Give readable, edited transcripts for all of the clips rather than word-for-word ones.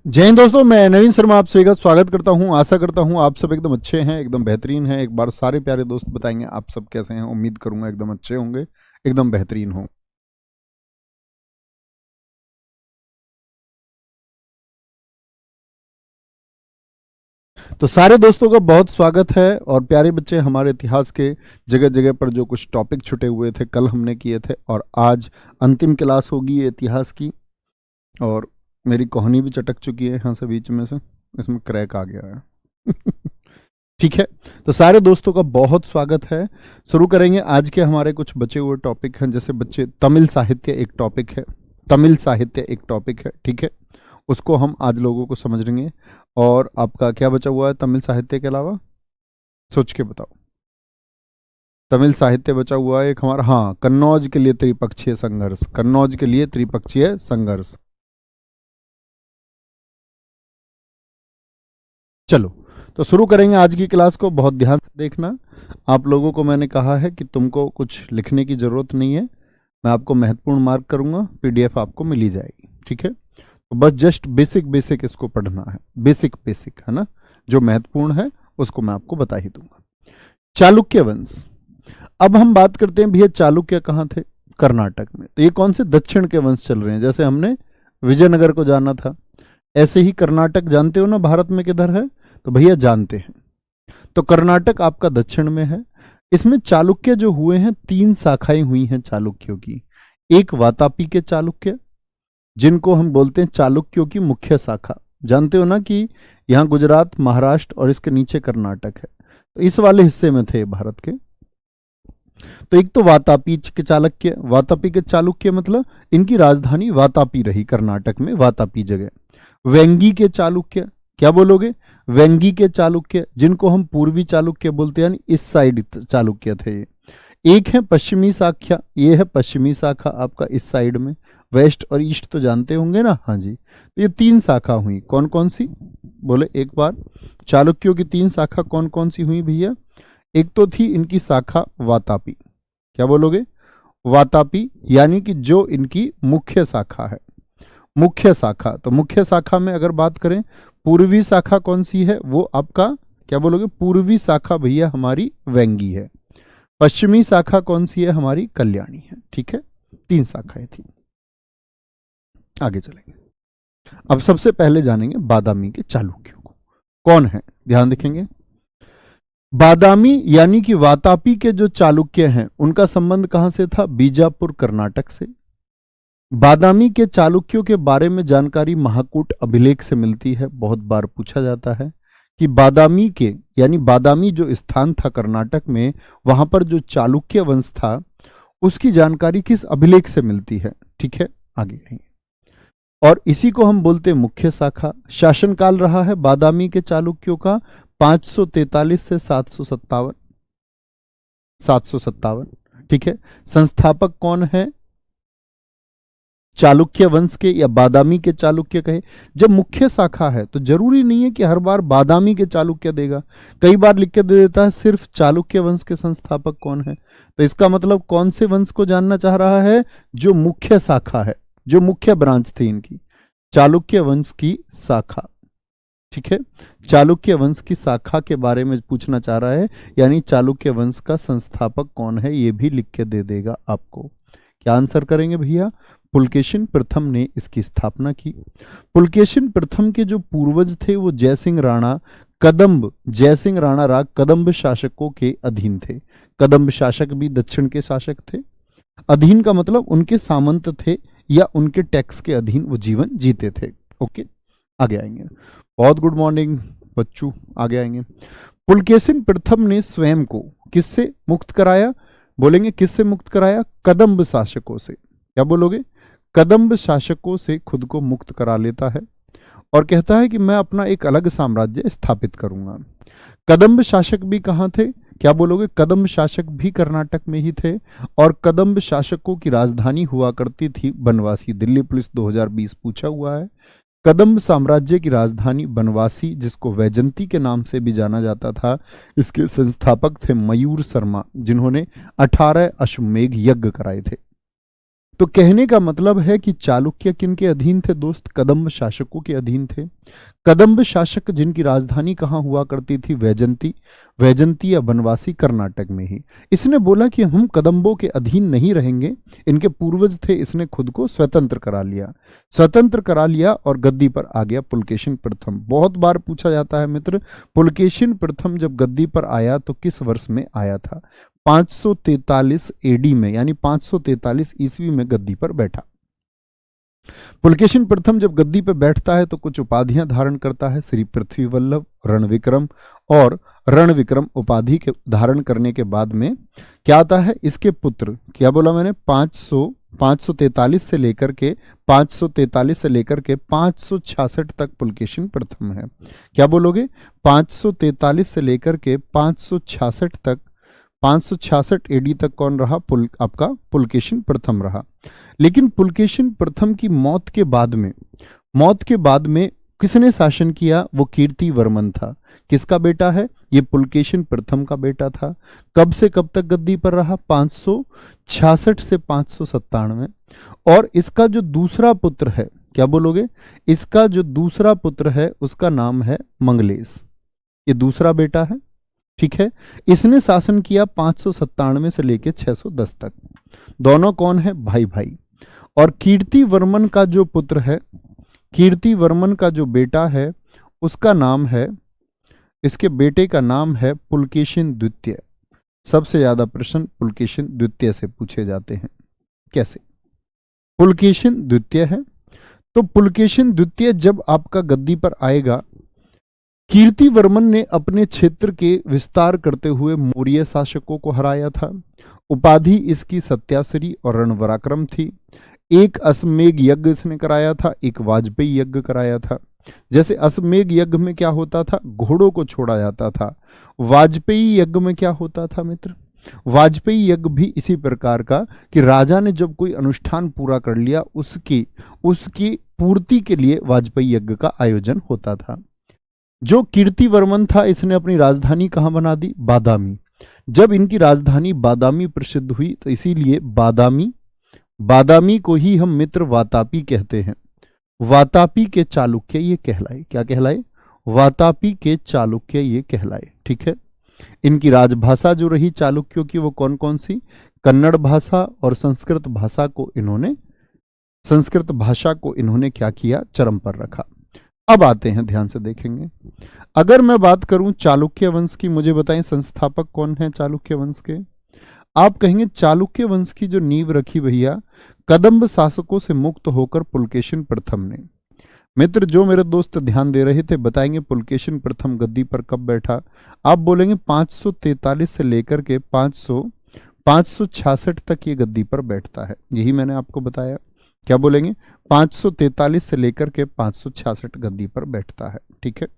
जय हिंद दोस्तों, मैं नवीन शर्मा आप सभी का स्वागत करता हूं। आशा करता हूं आप सब एकदम अच्छे हैं, एकदम बेहतरीन हैं। एक बार सारे प्यारे दोस्त बताएंगे आप सब कैसे हैं। उम्मीद करूंगा एकदम अच्छे होंगे, एकदम बेहतरीन हो। तो सारे दोस्तों का बहुत स्वागत है। और प्यारे बच्चे, हमारे इतिहास के जगह जगह पर जो कुछ टॉपिक छुटे हुए थे कल हमने किए थे, और आज अंतिम क्लास होगी ये इतिहास की। और मेरी कहानी भी चटक चुकी है यहाँ से, बीच में से इसमें क्रैक आ गया है। ठीक है, तो सारे दोस्तों का बहुत स्वागत है। शुरू करेंगे आज के हमारे कुछ बचे हुए टॉपिक हैं। जैसे बच्चे, तमिल साहित्य एक टॉपिक है, तमिल साहित्य एक टॉपिक है, ठीक है, उसको हम आज लोगों को समझ लेंगे। और आपका क्या बचा हुआ है तमिल साहित्य के अलावा, सोच के बताओ। तमिल साहित्य बचा हुआ है एक हमारा, हाँ, कन्नौज के लिए त्रिपक्षीय संघर्ष, कन्नौज के लिए त्रिपक्षीय संघर्ष। चलो, तो शुरू करेंगे आज की क्लास को। बहुत ध्यान से देखना। आप लोगों को मैंने कहा है कि तुमको कुछ लिखने की ज़रूरत नहीं है। मैं आपको महत्वपूर्ण मार्क करूंगा, पीडीएफ आपको मिली जाएगी, ठीक है। तो बस जस्ट बेसिक बेसिक इसको पढ़ना है, बेसिक बेसिक, है ना। जो महत्वपूर्ण है उसको मैं आपको बता ही दूंगा। चालुक्य वंश। अब हम बात करते हैं भैया, चालुक्य कहाँ थे? कर्नाटक में। तो ये कौन से दक्षिण के वंश चल रहे हैं? जैसे हमने विजयनगर को जाना था, ऐसे ही कर्नाटक जानते हो ना भारत में किधर है? तो भैया जानते हैं। तो कर्नाटक आपका दक्षिण में है। इसमें चालुक्य जो हुए हैं, 3 शाखाएं हुई हैं चालुक्यों की। एक वातापी के चालुक्य, जिनको हम बोलते हैं चालुक्यों की मुख्य शाखा। जानते हो ना कि यहाँ गुजरात, महाराष्ट्र और इसके नीचे कर्नाटक है। तो इस वाले हिस्से में थे भारत के। तो एक तो वातापी के चालुक्य, वातापी के चालुक्य मतलब इनकी राजधानी वातापी रही, कर्नाटक में वातापी जगह। वेंगी के चालुक्य, क्या बोलोगे? वेंगी के चालुक्य, जिनको हम पूर्वी चालुक्य बोलते हैं, यानी इस साइड चालुक्य थे। एक है पश्चिमी शाखा, ये है पश्चिमी शाखा आपका इस साइड में। वेस्ट और ईस्ट तो जानते होंगे ना, हाँ जी। तो ये 3 शाखा हुई, कौन कौन सी बोले एक बार? चालुक्यों की 3 शाखा कौन कौन सी हुई भैया? एक तो थी इनकी शाखा वातापी, क्या बोलोगे? वातापी, यानी कि जो इनकी मुख्य शाखा है। मुख्य शाखा, तो मुख्य शाखा में अगर बात करें, पूर्वी शाखा कौन सी है? वो आपका क्या बोलोगे? पूर्वी शाखा भैया हमारी वेंगी है। पश्चिमी शाखा कौन सी है? हमारी कल्याणी है, ठीक है। 3 शाखाएं थी। आगे चलेंगे। अब सबसे पहले जानेंगे बादामी के चालुक्यों को। कौन है? ध्यान रखेंगे। बादामी यानी कि वातापी के जो चालुक्य हैं, उनका संबंध कहां से था? बीजापुर, कर्नाटक से। बादामी के चालुक्यों के बारे में जानकारी महाकूट अभिलेख से मिलती है। बहुत बार पूछा जाता है कि बादामी के, यानी बादामी जो स्थान था कर्नाटक में, वहां पर जो चालुक्य वंश था, उसकी जानकारी किस अभिलेख से मिलती है? ठीक है, आगे कहेंगे। और इसी को हम बोलते हैं मुख्य शाखा। शासनकाल रहा है बादामी के चालुक्यों का 543 से 757, 757, ठीक है। संस्थापक कौन है चालुक्य वंश के, या बादामी के चालुक्य कहे? जब मुख्य शाखा है तो जरूरी नहीं है कि हर बार बादामी के चालुक्य देगा। कई बार लिख के दे देता है सिर्फ चालुक्य वंश के संस्थापक कौन है। तो इसका मतलब कौन से वंश को जानना चाह रहा है? जो मुख्य शाखा है, जो मुख्य ब्रांच थी इनकी, चालुक्य वंश की शाखा, ठीक है। चालुक्य वंश की शाखा के बारे में पूछना चाह रहा है, यानी चालुक्य वंश का संस्थापक कौन है, ये भी लिख के दे देगा आपको। क्या आंसर करेंगे भैया? पुलकेशिन प्रथम ने इसकी स्थापना की। पुलकेशिन प्रथम के जो पूर्वज थे वो जयसिंह राणा, कदम्ब, जयसिंह राणा राग कदम्ब शासकों के अधीन थे। कदम्ब शासक भी दक्षिण के शासक थे। अधीन का मतलब उनके सामंत थे या उनके टैक्स के अधीन वो जीवन जीते थे। ओके, आगे आएंगे। बहुत गुड मॉर्निंग बच्चों, आगे आएंगे। पुलकेशिन प्रथम ने स्वयं को किससे मुक्त कराया? बोलेंगे किससे मुक्त कराया? कदम्ब शासकों से। क्या बोलोगे? कदम्ब शासकों से खुद को मुक्त करा लेता है और कहता है कि मैं अपना एक अलग साम्राज्य स्थापित करूंगा। कदम्ब शासक भी कहाँ थे? क्या बोलोगे? कदम्ब शासक भी कर्नाटक में ही थे। और कदम्ब शासकों की राजधानी हुआ करती थी बनवासी। दिल्ली पुलिस 2020 पूछा हुआ है। कदम्ब साम्राज्य की राजधानी बनवासी, जिसको वैजंती के नाम से भी जाना जाता था, इसके संस्थापक थे मयूर शर्मा, जिन्होंने 18 अश्वमेध यज्ञ कराए थे। तो कहने का मतलब है कि चालुक्य किन के अधीन थे दोस्त? कदम्ब शासकों के अधीन थे। कदम्ब शासक जिनकी राजधानी कहाँ हुआ करती थी? वैजंती। वैजंती या बनवासी कर्नाटक में ही। इसने बोला कि हम कदम्बों के अधीन नहीं रहेंगे, इनके पूर्वज थे, इसने खुद को स्वतंत्र करा लिया। स्वतंत्र करा लिया और गद्दी पर आ गया पुलकेशिन प्रथम। बहुत बार पूछा जाता है मित्र, पुलकेशिन प्रथम जब गद्दी पर आया तो किस वर्ष में आया था? 543 एडी में, यानी 543 ईस्वी में गद्दी पर बैठा। पुलकेशिन प्रथम जब गद्दी पर बैठता है तो कुछ उपाधियां धारण करता है। श्री पृथ्वी वल्लभ, रणविक्रम और रणविक्रम उपाधि के धारण करने के बाद में क्या आता है? इसके पुत्र, क्या बोला मैंने, 543 से लेकर के 566 तक पुलकेशिन प्रथम है। क्या बोलोगे? 543 से लेकर के 566 तक, 566 एडी तक कौन रहा? आपका पुलकेशिन प्रथम रहा। लेकिन पुलकेशिन प्रथम की मौत के बाद में किसने शासन किया? वो कीर्तिवर्मन था। किसका बेटा है? ये पुलकेशिन प्रथम का बेटा था। कब से कब तक गद्दी पर रहा? 566 से 597। और इसका जो दूसरा पुत्र है, क्या बोलोगे? इसका जो दूसरा पुत्र है उसका नाम है मंगलेश। ये दूसरा बेटा है, ठीक है। इसने शासन किया 597 से लेकर 610 तक। दोनों कौन है? भाई भाई। और कीर्तिवर्मन का जो पुत्र है, कीर्तिवर्मन का जो बेटा है उसका नाम है, इसके बेटे का नाम है पुलकेशिन द्वितीय। सबसे ज्यादा प्रश्न पुलकेशिन द्वितीय से पूछे जाते हैं। कैसे? पुलकेशिन द्वितीय है तो पुलकेशिन द्वितीय जब आपका गद्दी पर आएगा, कीर्तिवर्मन ने अपने क्षेत्र के विस्तार करते हुए मौर्य शासकों को हराया था। उपाधि इसकी सत्याश्री और रणपराक्रम थी। एक अश्वमेघ यज्ञ इसने कराया था, एक वाजपेयी यज्ञ कराया था। जैसे अश्वमेघ यज्ञ में क्या होता था? घोड़ों को छोड़ा जाता था। वाजपेयी यज्ञ में क्या होता था मित्र? वाजपेयी यज्ञ भी इसी प्रकार का कि राजा ने जब कोई अनुष्ठान पूरा कर लिया उसकी पूर्ति के लिए वाजपेयी यज्ञ का आयोजन होता था। जो कीर्तिवर्मन था इसने अपनी राजधानी कहां बना दी? बादामी। जब इनकी राजधानी बादामी प्रसिद्ध हुई तो इसीलिए बादामी को ही हम मित्र वातापी कहते हैं। वातापी के चालुक्य ये कहलाए। क्या कहलाए? वातापी के चालुक्य ये कहलाए, ठीक है। इनकी राजभाषा जो रही चालुक्यों की वो कौन कौन सी? कन्नड़ भाषा और संस्कृत भाषा को इन्होंने क्या किया? चरम पर रखा। अब आते हैं, ध्यान से देखेंगे। अगर मैं बात करूं चालुक्य वंश की, मुझे बताएं संस्थापक कौन है चालुक्य वंश के? आप कहेंगे चालुक्य वंश की जो नींव रखी भैया कदम्ब शासकों से मुक्त होकर पुलकेशिन प्रथम ने। मित्र जो मेरे दोस्त ध्यान दे रहे थे बताएंगे पुलकेशिन प्रथम गद्दी पर कब बैठा? आप बोलेंगे 543 से लेकर के 566 तक ये गद्दी पर बैठता है। यही मैंने आपको बताया। क्या बोलेंगे? 543 से लेकर के 566 गद्दी पर बैठता है, ठीक है।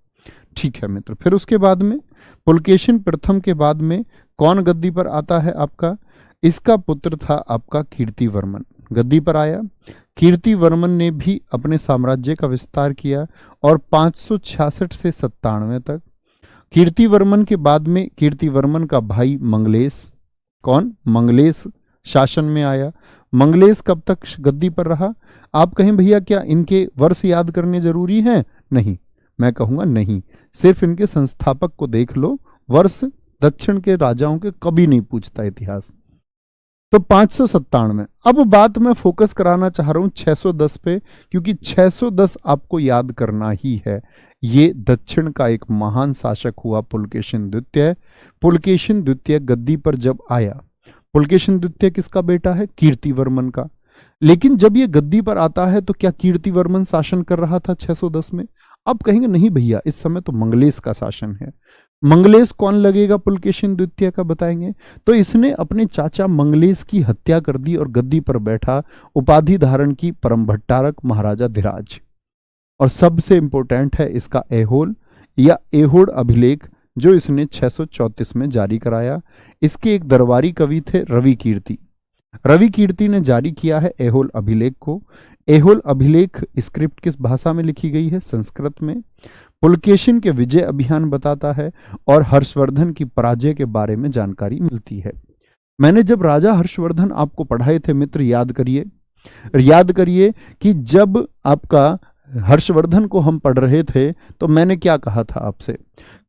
ठीक है मित्र, फिर उसके बाद में पुलकेशिन प्रथम के बाद में कौन गद्दी पर आता है आपका? इसका पुत्र था आपका कीर्तिवर्मन, गद्दी पर आया। कीर्तिवर्मन ने भी अपने साम्राज्य का विस्तार किया और 566 से 97 तक। कीर्तिवर्मन के बाद में कीर्तिवर्मन का भाई मंगलेश, कौन? मंगलेश शासन में आया। मंगलेश कब तक गद्दी पर रहा? आप कहें भैया क्या इनके वर्ष याद करने जरूरी हैं? नहीं, मैं कहूंगा नहीं, सिर्फ इनके संस्थापक को देख लो। वर्ष दक्षिण के राजाओं के कभी नहीं पूछता इतिहास। तो 597। अब बात मैं फोकस कराना चाह रहा हूं 610 पे, क्योंकि 610 आपको याद करना ही है। ये दक्षिण का एक महान शासक हुआ पुलकेशिन द्वितीय। पुलकेशिन द्वितीय गद्दी पर जब आया, पुलकेशिन द्वितीय किसका बेटा है? कीर्तिवर्मन का। लेकिन जब ये गद्दी पर आता है तो क्या कीर्तिवर्मन शासन कर रहा था 610 में? आप कहेंगे नहीं भैया, इस समय तो मंगलेश का शासन है। मंगलेश कौन लगेगा पुलकेशिन द्वितीय का? बताएंगे। तो इसने अपने चाचा मंगलेश की हत्या कर दी और गद्दी पर बैठा। उपाधि धारण की परम भट्टारक महाराजा धीराज। और सबसे इंपॉर्टेंट है इसका ऐहोल या ऐहोड़ अभिलेख, जो इसने 634 में जारी कराया। इसके एक दरबारी कवि थे रवि कीर्ति। रवि कीर्ति ने जारी किया है ऐहोल अभिलेख को। ऐहोल अभिलेख स्क्रिप्ट किस भाषा में लिखी गई है? संस्कृत में। पुलकेशिन के विजय अभियान बताता है और हर्षवर्धन की पराजय के बारे में जानकारी मिलती है। मैंने जब राजा हर्षवर्धन आपको पढ़ाए थे मित्र, याद करिए, याद करिए कि जब आपका हर्षवर्धन को हम पढ़ रहे थे तो मैंने क्या कहा था आपसे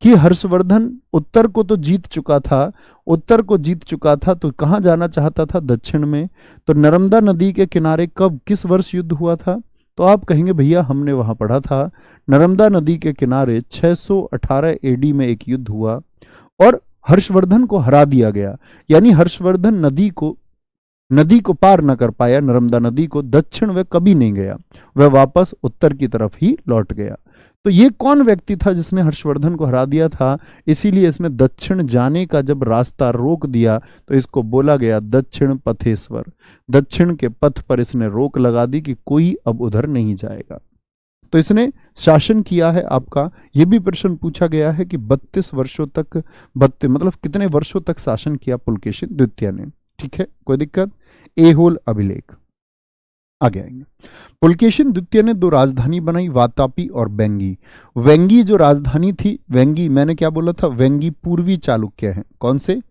कि हर्षवर्धन उत्तर को तो जीत चुका था, उत्तर को जीत चुका था तो कहाँ जाना चाहता था? दक्षिण में। तो नर्मदा नदी के किनारे कब, किस वर्ष युद्ध हुआ था? तो आप कहेंगे भैया हमने वहां पढ़ा था नर्मदा नदी के किनारे 618 एडी में एक युद्ध हुआ और हर्षवर्धन को हरा दिया गया। यानी हर्षवर्धन नदी को पार न कर पाया, नर्मदा नदी को, दक्षिण वह कभी नहीं गया, वह वापस उत्तर की तरफ ही लौट गया। तो ये कौन व्यक्ति था जिसने हर्षवर्धन को हरा दिया था? इसीलिए इसने दक्षिण जाने का जब रास्ता रोक दिया तो इसको बोला गया दक्षिण पथेश्वर। दक्षिण के पथ पर इसने रोक लगा दी कि कोई अब उधर नहीं जाएगा। तो इसने शासन किया है आपका, यह भी प्रश्न पूछा गया है कि 32 वर्षों तक, मतलब कितने वर्षों तक शासन किया पुलकेशिन द्वितीय ने। ठीक है, कोई दिक्कत? ए होल अभिलेख। आगे आएंगे। पुलकेशिन द्वितीय ने 2 राजधानी बनाई, वातापी और वेंगी। वेंगी जो राजधानी थी, वेंगी मैंने क्या बोला था? वेंगी पूर्वी चालुक्य है। कौन से?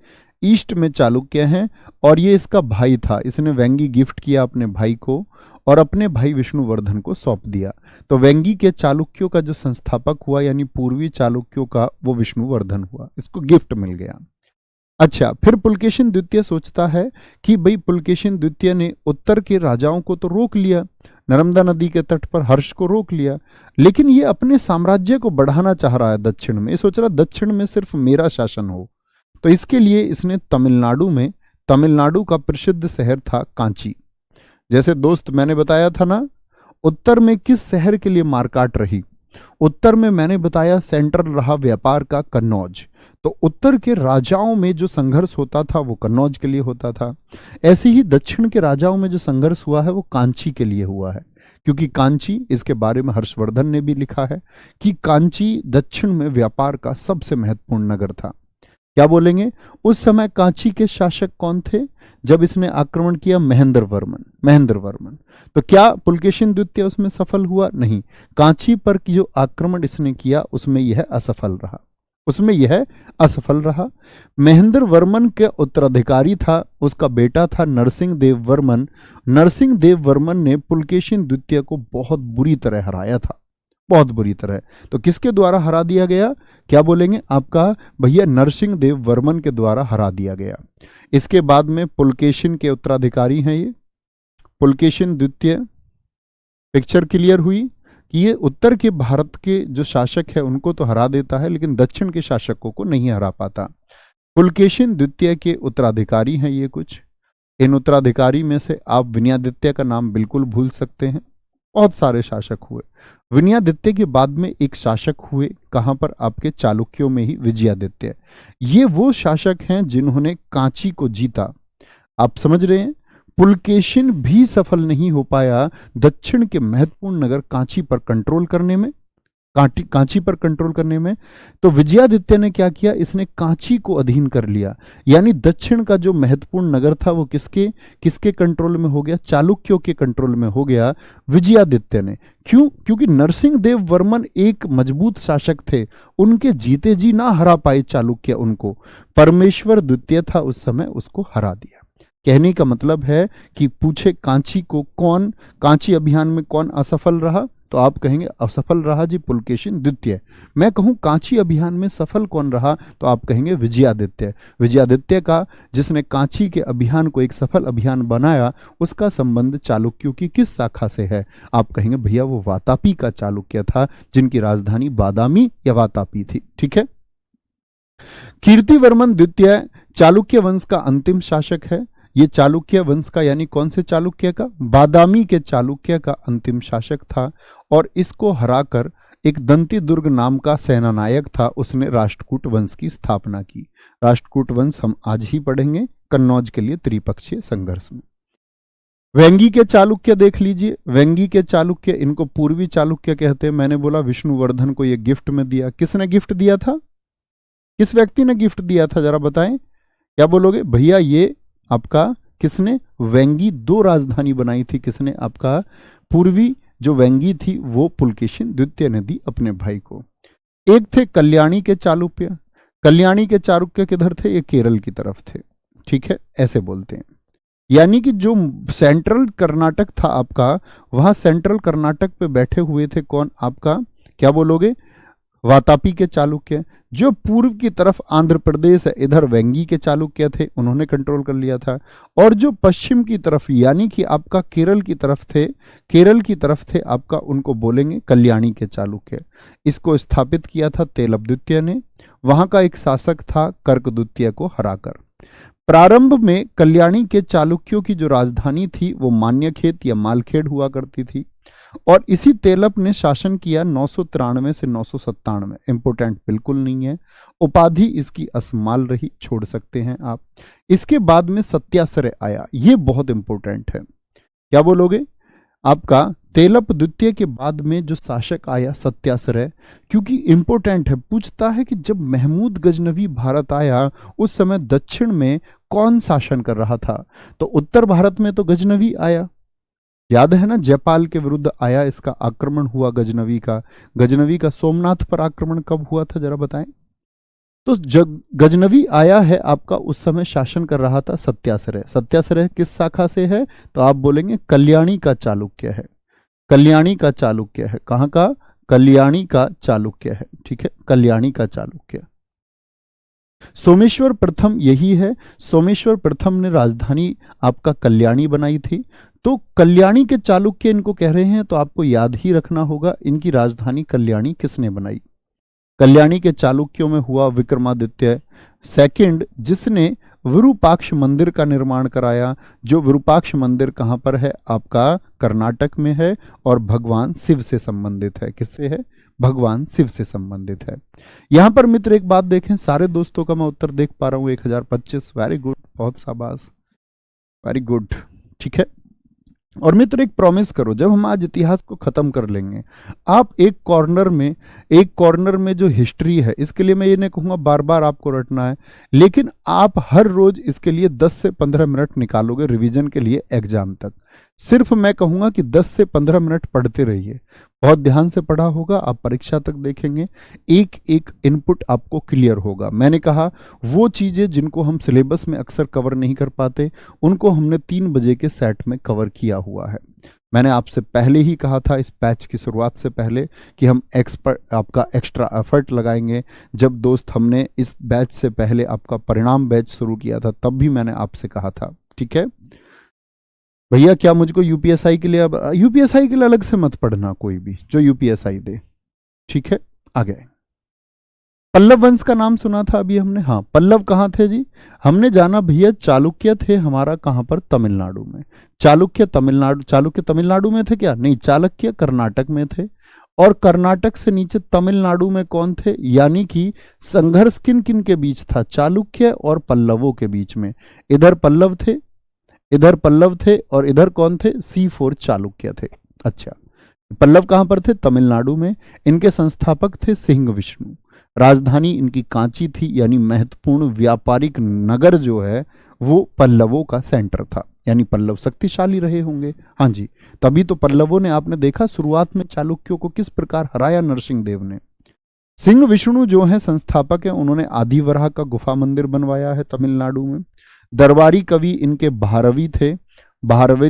ईस्ट में चालुक्य हैं और ये इसका भाई था। इसने वेंगी गिफ्ट किया अपने भाई को और अपने भाई विष्णुवर्धन को सौंप दिया। तो वेंगी के चालुक्यों का जो संस्थापक हुआ यानी पूर्वी चालुक्यों का, वो विष्णुवर्धन हुआ, इसको गिफ्ट मिल गया। अच्छा, फिर पुलकेशिन द्वितीय सोचता है कि भाई पुलकेशिन द्वितीय ने उत्तर के राजाओं को तो रोक लिया, नर्मदा नदी के तट पर हर्ष को रोक लिया, लेकिन ये अपने साम्राज्य को बढ़ाना चाह रहा है दक्षिण में। ये सोच रहा दक्षिण में सिर्फ मेरा शासन हो। तो इसके लिए इसने तमिलनाडु का प्रसिद्ध शहर था कांची। जैसे दोस्त मैंने बताया था ना, उत्तर में किस शहर के लिए मारकाट रही? उत्तर में मैंने बताया सेंट्रल रहा व्यापार का कन्नौज। तो उत्तर के राजाओं में जो संघर्ष होता था वो कन्नौज के लिए होता था। ऐसे ही दक्षिण के राजाओं में जो संघर्ष हुआ है वो कांची के लिए हुआ है, क्योंकि कांची, इसके बारे में हर्षवर्धन ने भी लिखा है कि कांची दक्षिण में व्यापार का सबसे महत्वपूर्ण नगर था। क्या बोलेंगे? उस समय कांची के शासक कौन थे जब इसने आक्रमण किया? महेंद्र वर्मन। तो क्या पुलकेशिन द्वितीय उसमें सफल हुआ? नहीं। कांची पर जो आक्रमण इसने किया उसमें यह असफल रहा। महेंद्र वर्मन के उत्तराधिकारी था, उसका बेटा था नरसिंह देव वर्मन। नरसिंह देव वर्मन ने पुलकेशिन द्वितीय को बहुत बुरी तरह हराया था, बहुत बुरी तरह। तो किसके द्वारा हरा दिया गया? क्या बोलेंगे? आपका भैया नरसिंह देव वर्मन के द्वारा हरा दिया गया। इसके बाद में पुलकेशिन के उत्तराधिकारी हैं ये पुलकेशिन द्वितीय। पिक्चर क्लियर हुई कि ये उत्तर के भारत के जो शासक है उनको तो हरा देता है लेकिन दक्षिण के शासकों को नहीं हरा पाता। पुलकेशिन द्वितीय के उत्तराधिकारी हैं ये कुछ। इन उत्तराधिकारी में से आप विनयादित्य का नाम बिल्कुल भूल सकते हैं। बहुत सारे शासक हुए। विनयादित्य के बाद में एक शासक हुए, कहां पर? आपके चालुक्यों में ही, विजयादित्य। ये वो शासक हैं जिन्होंने कांची को जीता। आप समझ रहे हैं? पुलकेशिन भी सफल नहीं हो पाया दक्षिण के महत्वपूर्ण नगर कांची पर कंट्रोल करने में। तो विजयादित्य ने क्या किया? इसने कांची को अधीन कर लिया, यानी दक्षिण का जो महत्वपूर्ण नगर था वो किसके कंट्रोल में हो गया? चालुक्यों के कंट्रोल में हो गया विजयादित्य ने। क्यों? क्योंकि नरसिंह देव वर्मन एक मजबूत शासक थे, उनके जीते जी ना हरा पाए चालुक्य उनको। परमेश्वर द्वितीय था उस समय, उसको हरा दिया। कहने का मतलब है कि पूछे कांची अभियान में कौन असफल रहा? तो आप कहेंगे असफल रहा जी पुलकेशिन द्वितीय। मैं कहूं कांची अभियान में सफल कौन रहा? तो आप कहेंगे विजयादित्य का, जिसने कांची के अभियान को एक सफल अभियान बनाया, उसका संबंध चालुक्यों की किस शाखा से है? आप कहेंगे भैया वो वातापी का चालुक्य था, जिनकी राजधानी बादामी या वातापी थी। ठीक है। कीर्तिवर्मन द्वितीय चालुक्य वंश का अंतिम शासक है। ये चालुक्य वंश का, यानी कौन से चालुक्य का? बादामी के चालुक्य का अंतिम शासक था। और इसको हराकर एक दंती दुर्ग नाम का सेनानायक था, उसने राष्ट्रकूट वंश की स्थापना की। राष्ट्रकूट वंश हम आज ही पढ़ेंगे कन्नौज के लिए त्रिपक्षीय संघर्ष में। वेंगी के चालुक्य देख लीजिए। वेंगी के चालुक्य, इनको पूर्वी चालुक्य कहते हैं। मैंने बोला विष्णुवर्धन को ये गिफ्ट में दिया। किसने गिफ्ट दिया था? किस व्यक्ति ने गिफ्ट दिया था? जरा बताएं। क्या बोलोगे? भैया ये आपका किसने? वेंगी 2 राजधानी बनाई थी। किसने? आपका पूर्वी जो वेंगी थी वो पुलकेशिन द्वितीय ने दी अपने भाई को। एक थे कल्याणी के चालुक्य। कल्याणी के चालुक्य किधर थे? ये केरल की तरफ थे। ठीक है, ऐसे बोलते हैं। यानी कि जो सेंट्रल कर्नाटक था आपका, वहां सेंट्रल कर्नाटक पे बैठे हुए थे कौन आपका, क्या बोलोगे, वातापी के चालुक्य। जो पूर्व की तरफ आंध्र प्रदेश है, इधर वेंगी के चालुक्य थे, उन्होंने कंट्रोल कर लिया था। और जो पश्चिम की तरफ यानी कि आपका केरल की तरफ थे, केरल की तरफ थे आपका, उनको बोलेंगे कल्याणी के चालुक्य। इसको स्थापित किया था तेलप द्वितीय ने। वहां का एक शासक था कर्क द्वितीय को हराकर। प्रारंभ में कल्याणी के चालुक्यों की जो राजधानी थी वो मान्यखेत या मालखेड़ हुआ करती थी। और इसी तेलप ने शासन किया 993 से 997। इंपोर्टेंट बिल्कुल नहीं है, उपाधि इसकी असमाल रही, छोड़ सकते हैं आप। इसके बाद में सत्याश्रय आया, ये बहुत इंपोर्टेंट है। क्या बोलोगे, आपका तेलप द्वितीय के बाद में जो शासक आया सत्याश्रय, क्योंकि इंपोर्टेंट है, पूछता है कि जब महमूद गजनवी भारत आया उस समय दक्षिण में कौन शासन कर रहा था, तो उत्तर भारत में तो गजनवी आया, याद है ना, जयपाल के विरुद्ध आया, इसका आक्रमण हुआ गजनवी का। गजनवी का सोमनाथ पर आक्रमण कब हुआ था जरा बताएं। तो जब गजनवी आया है आपका, उस समय शासन कर रहा था सत्याश्रय। सत्याश्रय किस शाखा से है, तो आप बोलेंगे कल्याणी का चालुक्य है। कल्याणी का चालुक्य है, कहां का, कल्याणी का चालुक्य है, ठीक है, कल्याणी का चालुक्य। सोमेश्वर प्रथम यही है, सोमेश्वर प्रथम ने राजधानी आपका कल्याणी बनाई थी। तो कल्याणी के चालुक्य इनको कह रहे हैं, तो आपको याद ही रखना होगा इनकी राजधानी कल्याणी किसने बनाई। कल्याणी के चालुक्यों में हुआ विक्रमादित्य सेकंड, जिसने विरूपाक्ष मंदिर का निर्माण कराया। जो विरूपाक्ष मंदिर कहां पर है आपका, कर्नाटक में है, और भगवान शिव से संबंधित है। किससे है, भगवान शिव से संबंधित है। यहां पर मित्र एक बात देखें, सारे दोस्तों का मैं उत्तर देख पा रहा हूं 1025, वेरी गुड, बहुत शाबाश, वेरी गुड, ठीक है। और मित्र एक प्रॉमिस करो, जब हम आज इतिहास को खत्म कर लेंगे, आप एक कॉर्नर में जो हिस्ट्री है, इसके लिए मैं ये नहीं कहूंगा बार बार आपको रटना है, लेकिन आप हर रोज इसके लिए 10 से 15 मिनट निकालोगे रिवीजन के लिए एग्जाम तक। सिर्फ मैं कहूंगा कि 10 से 15 मिनट पढ़ते रहिए, बहुत ध्यान से पढ़ा होगा, आप परीक्षा तक देखेंगे, एक एक इनपुट आपको क्लियर होगा। मैंने कहा वो चीजें जिनको हम सिलेबस में अक्सर कवर नहीं कर पाते, उनको हमने 3 बजे के सेट में कवर किया हुआ है। मैंने आपसे पहले ही कहा था इस बैच की शुरुआत से पहले कि हम आपका एक्स्ट्रा एफर्ट लगाएंगे। जब दोस्त हमने इस बैच से पहले आपका परिणाम बैच शुरू किया था, तब भी मैंने आपसे कहा था, ठीक है भैया, क्या मुझको यूपीएसआई के लिए, अब यूपीएसआई के लिए अलग से मत पढ़ना, कोई भी जो यूपीएसआई दे, ठीक है। आगे पल्लव वंश का नाम सुना था अभी हमने, हाँ, पल्लव कहाँ थे जी, हमने जाना भैया चालुक्य थे हमारा कहाँ पर, तमिलनाडु में। चालुक्य तमिलनाडु में थे क्या, नहीं, चालुक्य कर्नाटक में थे। और कर्नाटक से नीचे तमिलनाडु में कौन थे, यानी कि संघर्ष किन किन के बीच था, चालुक्य और पल्लवों के बीच में। इधर पल्लव थे, इधर पल्लव थे, और इधर कौन थे, C4 चालुक्य थे। अच्छा, पल्लव कहां पर थे, तमिलनाडु में। इनके संस्थापक थे सिंह विष्णु। राजधानी इनकी कांची थी, यानी महत्वपूर्ण व्यापारिक नगर जो है वो पल्लवों का सेंटर था, यानी पल्लव शक्तिशाली रहे होंगे। हाँ जी, तभी तो पल्लवों ने, आपने देखा शुरुआत में चालुक्यों को किस प्रकार हराया नरसिंह देव ने। सिंह विष्णु जो है संस्थापक है, उन्होंने आदिवराह का गुफा मंदिर बनवाया है तमिलनाडु में। दरबारी कवि इनके भारवी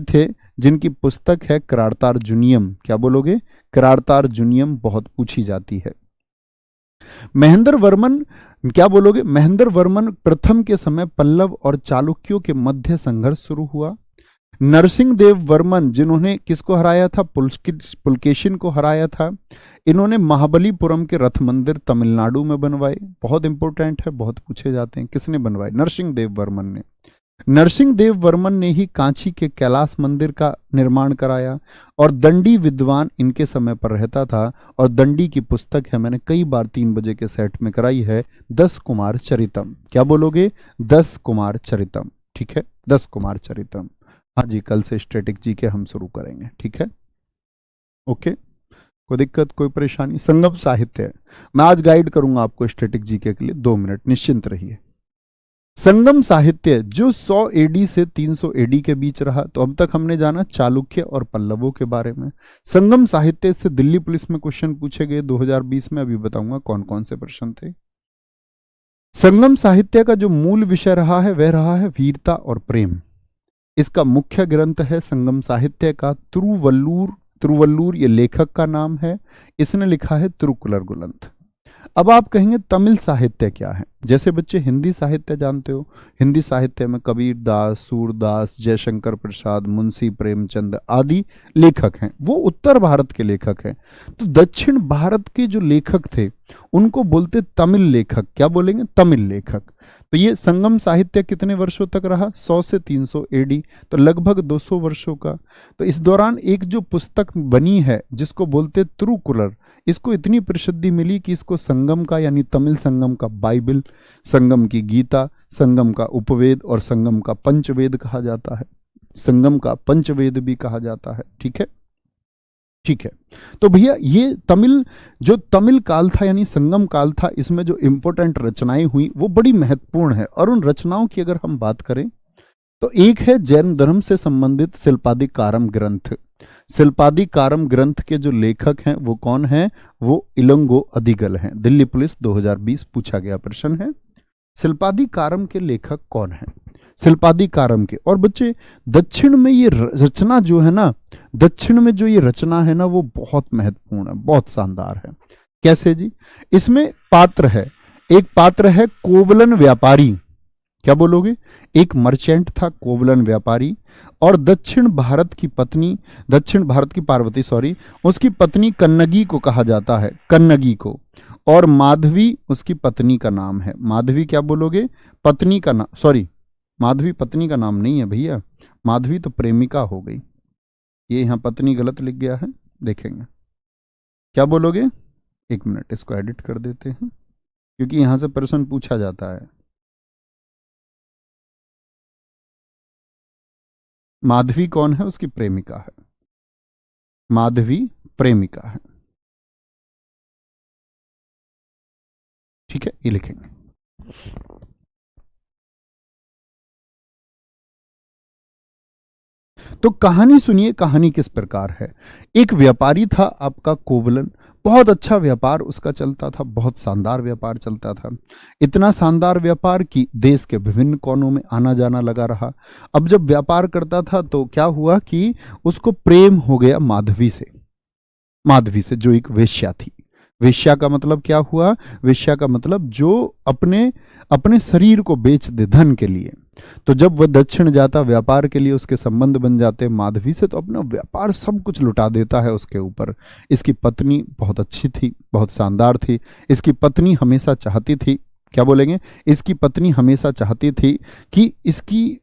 थे, जिनकी पुस्तक है करार्तार्जुनियम। क्या बोलोगे, करार्तार्जुनियम बहुत पूछी जाती है। महेंद्र वर्मन, क्या बोलोगे, महेंद्र वर्मन प्रथम के समय पल्लव और चालुक्यों के मध्य संघर्ष शुरू हुआ। नरसिंह देव वर्मन, जिन्होंने किसको हराया था, पुलकेशिन को हराया था। इन्होंने महाबलीपुरम के रथ मंदिर तमिलनाडु में बनवाए, बहुत इंपॉर्टेंट है, बहुत पूछे जाते हैं। किसने बनवाए, नरसिंह देव वर्मन ने। नरसिंह देव वर्मन ने ही कांची के कैलाश मंदिर का निर्माण कराया। और दंडी विद्वान इनके समय पर रहता था, और दंडी की पुस्तक है, मैंने कई बार 3 बजे के सेट में कराई है, 10 कुमार चरितम। क्या बोलोगे, 10 कुमार चरितम, ठीक है, 10 कुमार चरितम। हाँ जी, कल से स्टैटिक जी के हम शुरू करेंगे, ठीक है, ओके, कोई दिक्कत, कोई परेशानी। संगम साहित्य मैं आज गाइड करूंगा आपको स्टैटिक जीके के लिए, 2 मिनट निश्चिंत रहिए। संगम साहित्य जो 100 एडी से 300 एडी के बीच रहा। तो अब तक हमने जाना चालुक्य और पल्लवों के बारे में। संगम साहित्य से दिल्ली पुलिस में क्वेश्चन पूछे गए 2020 में, अभी बताऊंगा कौन कौन से प्रश्न थे। संगम साहित्य का जो मूल विषय रहा है वह रहा है वीरता और प्रेम। इसका मुख्य ग्रंथ है संगम साहित्य का तिरुवल्लूर। तिरुवल्लूर ये लेखक का नाम है, इसने लिखा है तिरुकुलर ग्रंथ। अब आप कहेंगे तमिल साहित्य क्या है? जैसे बच्चे हिंदी साहित्य जानते हो, हिंदी साहित्य में कबीर दास, सूरदास, जयशंकर प्रसाद, मुंशी प्रेमचंद आदि लेखक हैं, वो उत्तर भारत के लेखक हैं। तो दक्षिण भारत के जो लेखक थे उनको बोलते तमिल लेखक। क्या बोलेंगे? तमिल लेखक। तो ये संगम साहित्य कितने वर्षों तक रहा? 100 से 300 एडी, तो लगभग 200 वर्षों का। तो इस दौरान एक जो पुस्तक बनी है जिसको बोलते तिरुकुलर, इसको इतनी प्रसिद्धि मिली कि इसको संगम का यानी तमिल संगम का बाइबल, संगम की गीता, संगम का उपवेद और संगम का पंचवेद कहा जाता है। संगम का पंचवेद भी कहा जाता है। ठीक है, ठीक है। तो भैया ये तमिल जो तमिल काल था यानी संगम काल था, इसमें जो इंपॉर्टेंट रचनाएं हुई वो बड़ी महत्वपूर्ण है। और उन रचनाओं की अगर हम बात करें तो एक है जैन धर्म से संबंधित शिल्पादिकारम ग्रंथ। शिल्पादिकारम ग्रंथ के जो लेखक हैं वो कौन हैं? वो इलंगो अदिगल हैं। दिल्ली पुलिस 2020 पूछा गया प्रश्न है, शिल्पादिकारम के लेखक कौन हैं? शिल्पादिकारम के। और बच्चे दक्षिण में ये रचना जो है ना, दक्षिण में जो ये रचना है ना वो बहुत महत्वपूर्ण है, बहुत शानदार है। कैसे जी? इसमें पात्र है, एक पात्र है कोवलन व्यापारी। क्या बोलोगे? एक मर्चेंट था कोवलन व्यापारी, और दक्षिण भारत की पत्नी, दक्षिण भारत की पार्वती सॉरी, उसकी पत्नी कन्नगी को कहा जाता है, कन्नगी को। और माधवी उसकी पत्नी का नाम है। माधवी क्या बोलोगे? पत्नी का नाम, सॉरी माधवी पत्नी का नाम नहीं है भैया, माधवी तो प्रेमिका हो गई। ये यहां पत्नी गलत लिख गया है, देखेंगे। क्या बोलोगे? एक मिनट, इसको एडिट कर देते हैं क्योंकि यहां से प्रश्न पूछा जाता है। माधवी कौन है? उसकी प्रेमिका है, माधवी प्रेमिका है। ठीक है, ये लिखेंगे। तो कहानी सुनिए, कहानी किस प्रकार है। एक व्यापारी था आपका कोवलन, बहुत अच्छा व्यापार उसका चलता था, बहुत शानदार व्यापार चलता था। इतना शानदार व्यापार कि देश के विभिन्न कोनों में आना जाना लगा रहा। अब जब व्यापार करता था तो क्या हुआ कि उसको प्रेम हो गया माधवी से, माधवी से जो एक वेश्या थी। वेश्या का मतलब क्या हुआ? वेश्या का मतलब जो अपने अपने शरीर को बेच दे धन के लिए। तो जब वह दक्षिण जाता व्यापार के लिए, उसके संबंध बन जाते माधवी से, तो अपना व्यापार सब कुछ लुटा देता है उसके ऊपर। इसकी पत्नी बहुत अच्छी थी, बहुत शानदार थी। इसकी पत्नी हमेशा चाहती थी, क्या बोलेंगे? इसकी पत्नी हमेशा चाहती थी कि इसकी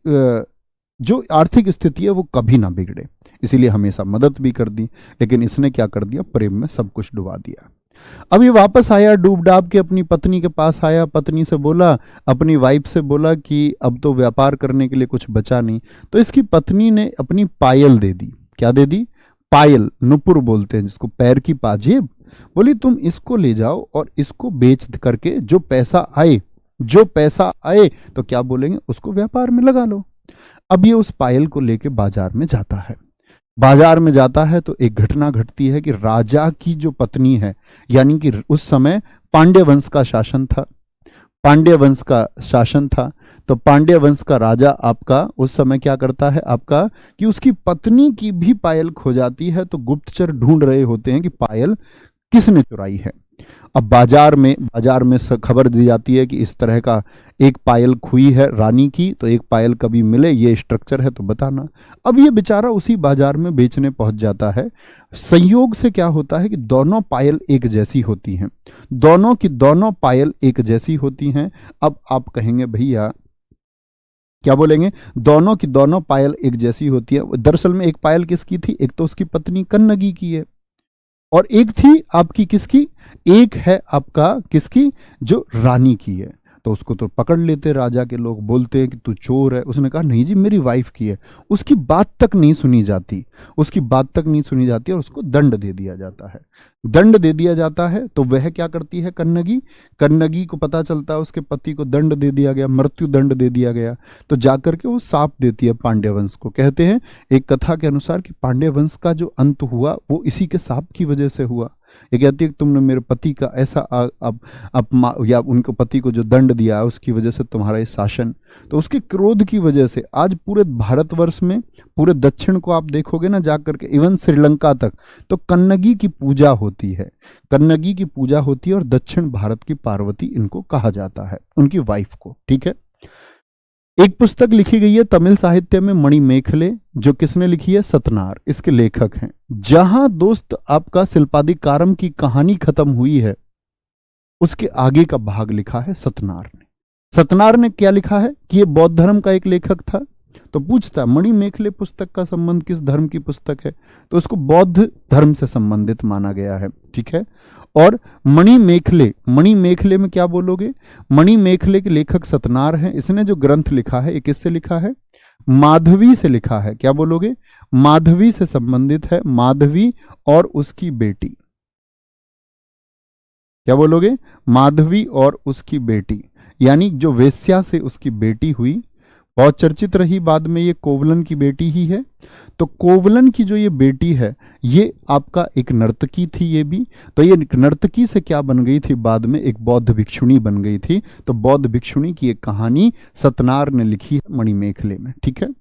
जो आर्थिक स्थिति है वो कभी ना बिगड़े, इसीलिए हमेशा मदद भी कर दी। लेकिन इसने क्या कर दिया? प्रेम में सब कुछ डुबा दिया। अब ये वापस आया, डूब डाब के अपनी पत्नी के पास आया, पत्नी से बोला, अपनी वाइफ से बोला कि अब तो व्यापार करने के लिए कुछ बचा नहीं। तो इसकी पत्नी ने अपनी पायल दे दी। क्या दे दी? पायल, नुपुर बोलते हैं जिसको, पैर की पाजेब। बोली तुम इसको ले जाओ और इसको बेच करके जो पैसा आए, जो पैसा आए तो क्या बोलेंगे, उसको व्यापार में लगा लो। अब ये उस पायल को लेके बाजार में जाता है। बाजार में जाता है तो एक घटना घटती है कि राजा की जो पत्नी है, यानी कि उस समय पांड्य वंश का शासन था, पांड्य वंश का शासन था। तो पांड्य वंश का राजा आपका उस समय क्या करता है आपका कि उसकी पत्नी की भी पायल खो जाती है। तो गुप्तचर ढूंढ रहे होते हैं कि पायल किसने चुराई है। अब बाजार में खबर दी जाती है कि इस तरह का एक पायल खोई है रानी की, तो एक पायल कभी मिले, ये स्ट्रक्चर है तो बताना। अब ये बेचारा उसी बाजार में बेचने पहुंच जाता है। संयोग से क्या होता है कि दोनों पायल एक जैसी होती हैं, दोनों की दोनों पायल एक जैसी होती हैं। अब आप कहेंगे भैया क्या बोलेंगे? दोनों की दोनों पायल एक जैसी होती है। दरअसल में एक पायल किसकी थी? एक तो उसकी पत्नी कन्नगी की है, और एक थी आपकी किसकी? एक है आपका किसकी? जो रानी की है। तो उसको तो पकड़ लेते राजा के लोग, बोलते हैं कि तू चोर है। उसने कहा नहीं जी मेरी वाइफ की है। उसकी बात तक नहीं सुनी जाती, उसकी बात तक नहीं सुनी जाती और उसको दंड दे दिया जाता है। दंड दे दिया जाता है तो वह क्या करती है? कन्नगी, कन्नगी को पता चलता है उसके पति को दंड दे दिया गया, मृत्यु दंड दे दिया गया। तो जाकर के वो साप देती है पांड्य वंश को। कहते हैं एक कथा के अनुसार कि पांड्य वंश का जो अंत हुआ वो इसी के साप की वजह से हुआ। ये कहती है कि तुमने मेरे पति का ऐसा या उनके पति को जो दंड दिया है उसकी वजह से तुम्हारा ये शासन, तो उसके क्रोध की वजह से आज पूरे भारतवर्ष में, पूरे दक्षिण को आप देखोगे ना जाकर के, इवन श्रीलंका तक, तो कन्नगी की पूजा होती है, कन्नगी की पूजा होती है और दक्षिण भारत की पार्वती इनको कहा जाता है, उनकी वाइफ को। ठीक है। एक पुस्तक लिखी गई है तमिल साहित्य में, मणिमेखले, जो किसने लिखी है? सतनार, इसके लेखक हैं। जहां दोस्त आपका शिल्पादिकारम की कहानी खत्म हुई है उसके आगे का भाग लिखा है सतनार ने। सतनार ने क्या लिखा है कि ये बौद्ध धर्म का एक लेखक था, तो पूछता है मणिमेखले पुस्तक का संबंध किस धर्म की पुस्तक है, तो उसको बौद्ध धर्म से संबंधित माना गया है। ठीक है। और मणिमेखले, मणिमेखले में क्या बोलोगे? मणिमेखले के लेखक सतनार हैं। इसने जो ग्रंथ लिखा है ये किससे लिखा है? माधवी से लिखा है। क्या बोलोगे? माधवी से संबंधित है, माधवी और उसकी बेटी। क्या बोलोगे? माधवी और उसकी बेटी, यानी जो वेश्या से उसकी बेटी हुई, बहुत चर्चित रही, बाद में ये कोवलन की बेटी ही है। तो कोवलन की जो ये बेटी है ये आपका एक नर्तकी थी ये भी, तो ये नर्तकी से क्या बन गई थी? बाद में एक बौद्ध भिक्षुणी बन गई थी। तो बौद्ध भिक्षुणी की एक कहानी सतनार ने लिखी है मणिमेखले में। ठीक है।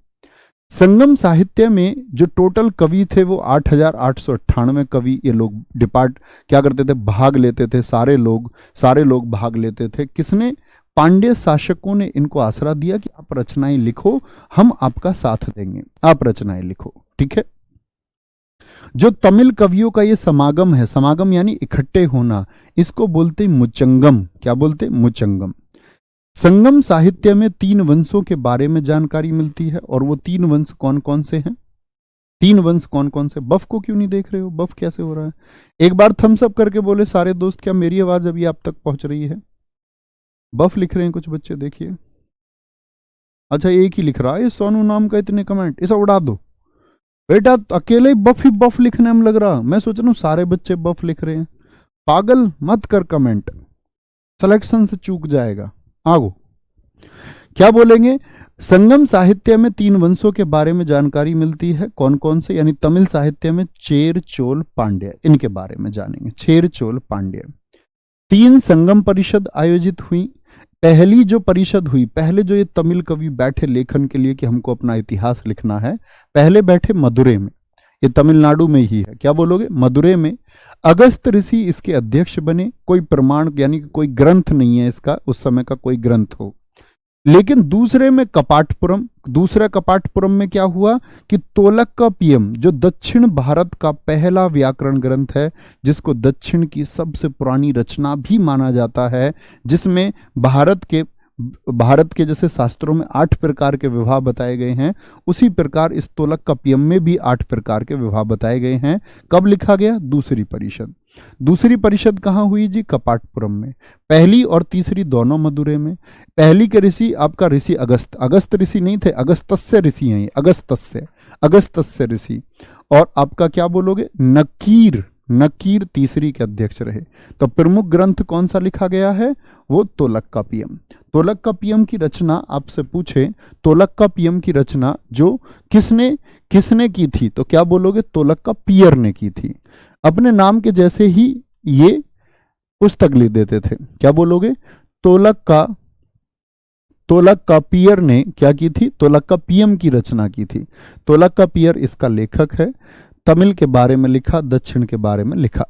संगम साहित्य में जो टोटल कवि थे वो 8,898 कवि, ये लोग क्या करते थे? भाग लेते थे, सारे लोग भाग लेते थे। किसने? पांड्य शासकों ने इनको आसरा दिया कि आप रचनाएं लिखो, हम आपका साथ देंगे, आप रचनाएं लिखो। ठीक है। जो तमिल कवियों का ये समागम है, समागम यानी इकट्ठे होना, इसको बोलते मुचंगम। क्या बोलते? मुचंगम। संगम साहित्य में 3 वंशों के बारे में जानकारी मिलती है, और वो 3 वंश कौन कौन से हैं? 3 वंश कौन कौन से? बफ को क्यों नहीं देख रहे हो? बफ कैसे हो रहा है? एक बार थम्स अप करके बोले सारे दोस्त, क्या मेरी आवाज अभी आप तक पहुंच रही है? बफ लिख रहे हैं कुछ बच्चे, देखिए। अच्छा, एक ही लिख रहा है सोनू नाम का, इतने कमेंट, इसे उड़ा दो बेटा। अकेले ही बफ लिखने में लग रहा, मैं सोच रहा हूं सारे बच्चे बफ लिख रहे हैं। पागल मत कर कमेंट, सिलेक्शन से चूक जाएगा। आगो क्या बोलेंगे? संगम साहित्य में 3 वंशों के बारे में जानकारी मिलती है। कौन कौन से? यानी तमिल साहित्य में चेर, चोल, पांड्य, इनके बारे में जानेंगे। चेर, चोल, पांड्य। 3 संगम परिषद आयोजित हुई। पहली जो परिषद हुई, पहले जो ये तमिल कवि बैठे लेखन के लिए कि हमको अपना इतिहास लिखना है, पहले बैठे मदुरै में, ये तमिलनाडु में ही है। क्या बोलोगे? मदुरै में। अगस्त ऋषि इसके अध्यक्ष बने। कोई प्रमाण यानी कोई ग्रंथ नहीं है इसका, उस समय का कोई ग्रंथ हो। लेकिन दूसरे में कपाटपुरम, दूसरा कपाटपुरम में क्या हुआ कि तोलक्कापियम, जो दक्षिण भारत का पहला व्याकरण ग्रंथ है, जिसको दक्षिण की सबसे पुरानी रचना भी माना जाता है, जिसमें भारत के जैसे शास्त्रों में 8 प्रकार के विवाह बताए गए हैं, उसी प्रकार इस तोलक्कापियम में भी 8 प्रकार के विवाह बताए गए हैं। कब लिखा गया? दूसरी परिषद। दूसरी परिषद कहाँ हुई जी? कपाटपुरम में। पहली और तीसरी दोनों मदुरै में। पहली के ऋषि आपका ऋषि अगस्त ऋषि नहीं थे, अगस्तस्य ऋषि हैं, अगस्तस्य ऋषि। और आपका क्या बोलोगे? नकीर तीसरी के अध्यक्ष रहे। तो प्रमुख ग्रंथ कौन सा लिखा गया है? वो तोलक्कापियम। तोलक्कापियम की रचना आपसे पूछे, तोलक्कापियम की रचना जो किसने की थी, तो क्या बोलोगे? तोलक्कापियर ने की थी। अपने नाम के जैसे ही ये पुस्तक लिख देते थे। क्या बोलोगे? तोलक्कापियर ने क्या की थी? तोलक्कापियम की रचना की थी। तोलक्कापियर इसका लेखक है। तमिल के बारे में लिखा, दक्षिण के बारे में लिखा।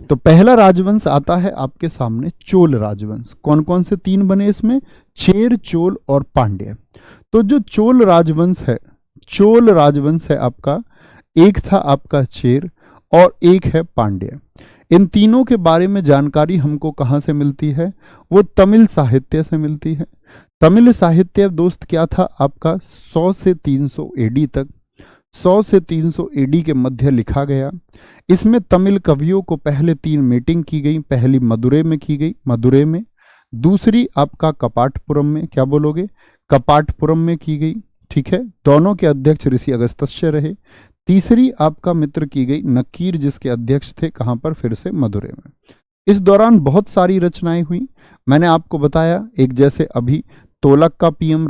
तो पहला राजवंश आता है आपके सामने, चोल राजवंश। कौन कौन से 3 बने इसमें? चेर, चोल और पांड्य। तो जो चोल राजवंश है आपका, एक था आपका चेर और एक है पांड्य। इन तीनों के बारे में जानकारी हमको कहां से मिलती है? वो तमिल साहित्य से मिलती है। तमिल साहित्य दोस्त क्या था आपका? 100 से 300 एडी तक, 100 से 300 एडी के मध्य लिखा गया। इसमें तमिल कवियों को पहले 3 मीटिंग की गई। पहली मदुरै में की गई, मदुरै में। दूसरी आपका कपाटपुरम में, क्या बोलोगे? कपाटपुरम में की गई। ठीक है। दोनों के अध्यक्ष ऋषि अगस्त्य रहे। तीसरी आपका मित्र की गई नकीर, जिसके अध्यक्ष थे कहां पर? फिर से मदुरै में। इस दौरान बहुत सारी रचनाएं हुई। मैंने आपको बताया, एक जैसे अभी तोलक्कापियम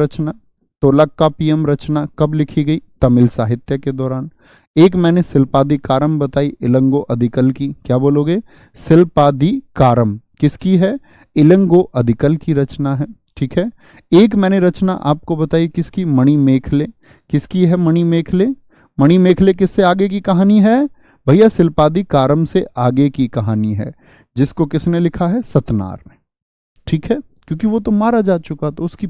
रचना कब लिखी गई? तमिल साहित्य के दौरान। एक मैंने शिल्पादिकारम बताई इलंगो अधिकल की, क्या बोलोगे? शिल्पादिकारम किसकी है? इलंगो अधिकल की रचना है, ठीक है। एक मैंने रचना आपको बताई किसकी? मणिमेखले, किसकी है? मणिमेखले। मणिमेखले किससे आगे की कहानी है भैया? शिल्पादिकारम से आगे की कहानी है, जिसको किसने लिखा है? सतनार ने, ठीक है, क्योंकि वो तो मारा जा चुका, तो उसकी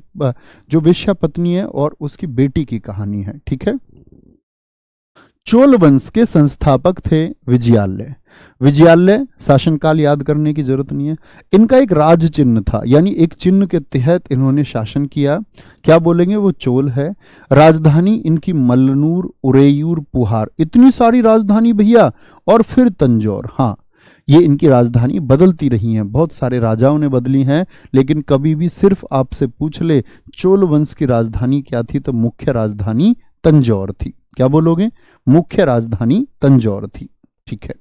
जो वेश्या पत्नी है और उसकी बेटी की कहानी है, ठीक है। चोल वंश के संस्थापक थे विजयालय। विजयालय शासनकाल याद करने की जरूरत नहीं है। इनका एक राज चिन्ह था, यानी एक चिन्ह के तहत इन्होंने शासन किया। क्या बोलेंगे? वो चोल है। राजधानी इनकी मल्लनूर, उरेयूर, पुहार, इतनी सारी राजधानी भैया, और फिर तंजौर। हाँ, ये इनकी राजधानी बदलती रही हैं, बहुत सारे राजाओं ने बदली हैं, लेकिन कभी भी सिर्फ आपसे पूछ ले चोल वंश की राजधानी क्या थी, तो मुख्य राजधानी तंजौर थी। क्या बोलोगे? मुख्य राजधानी तंजौर थी, ठीक है।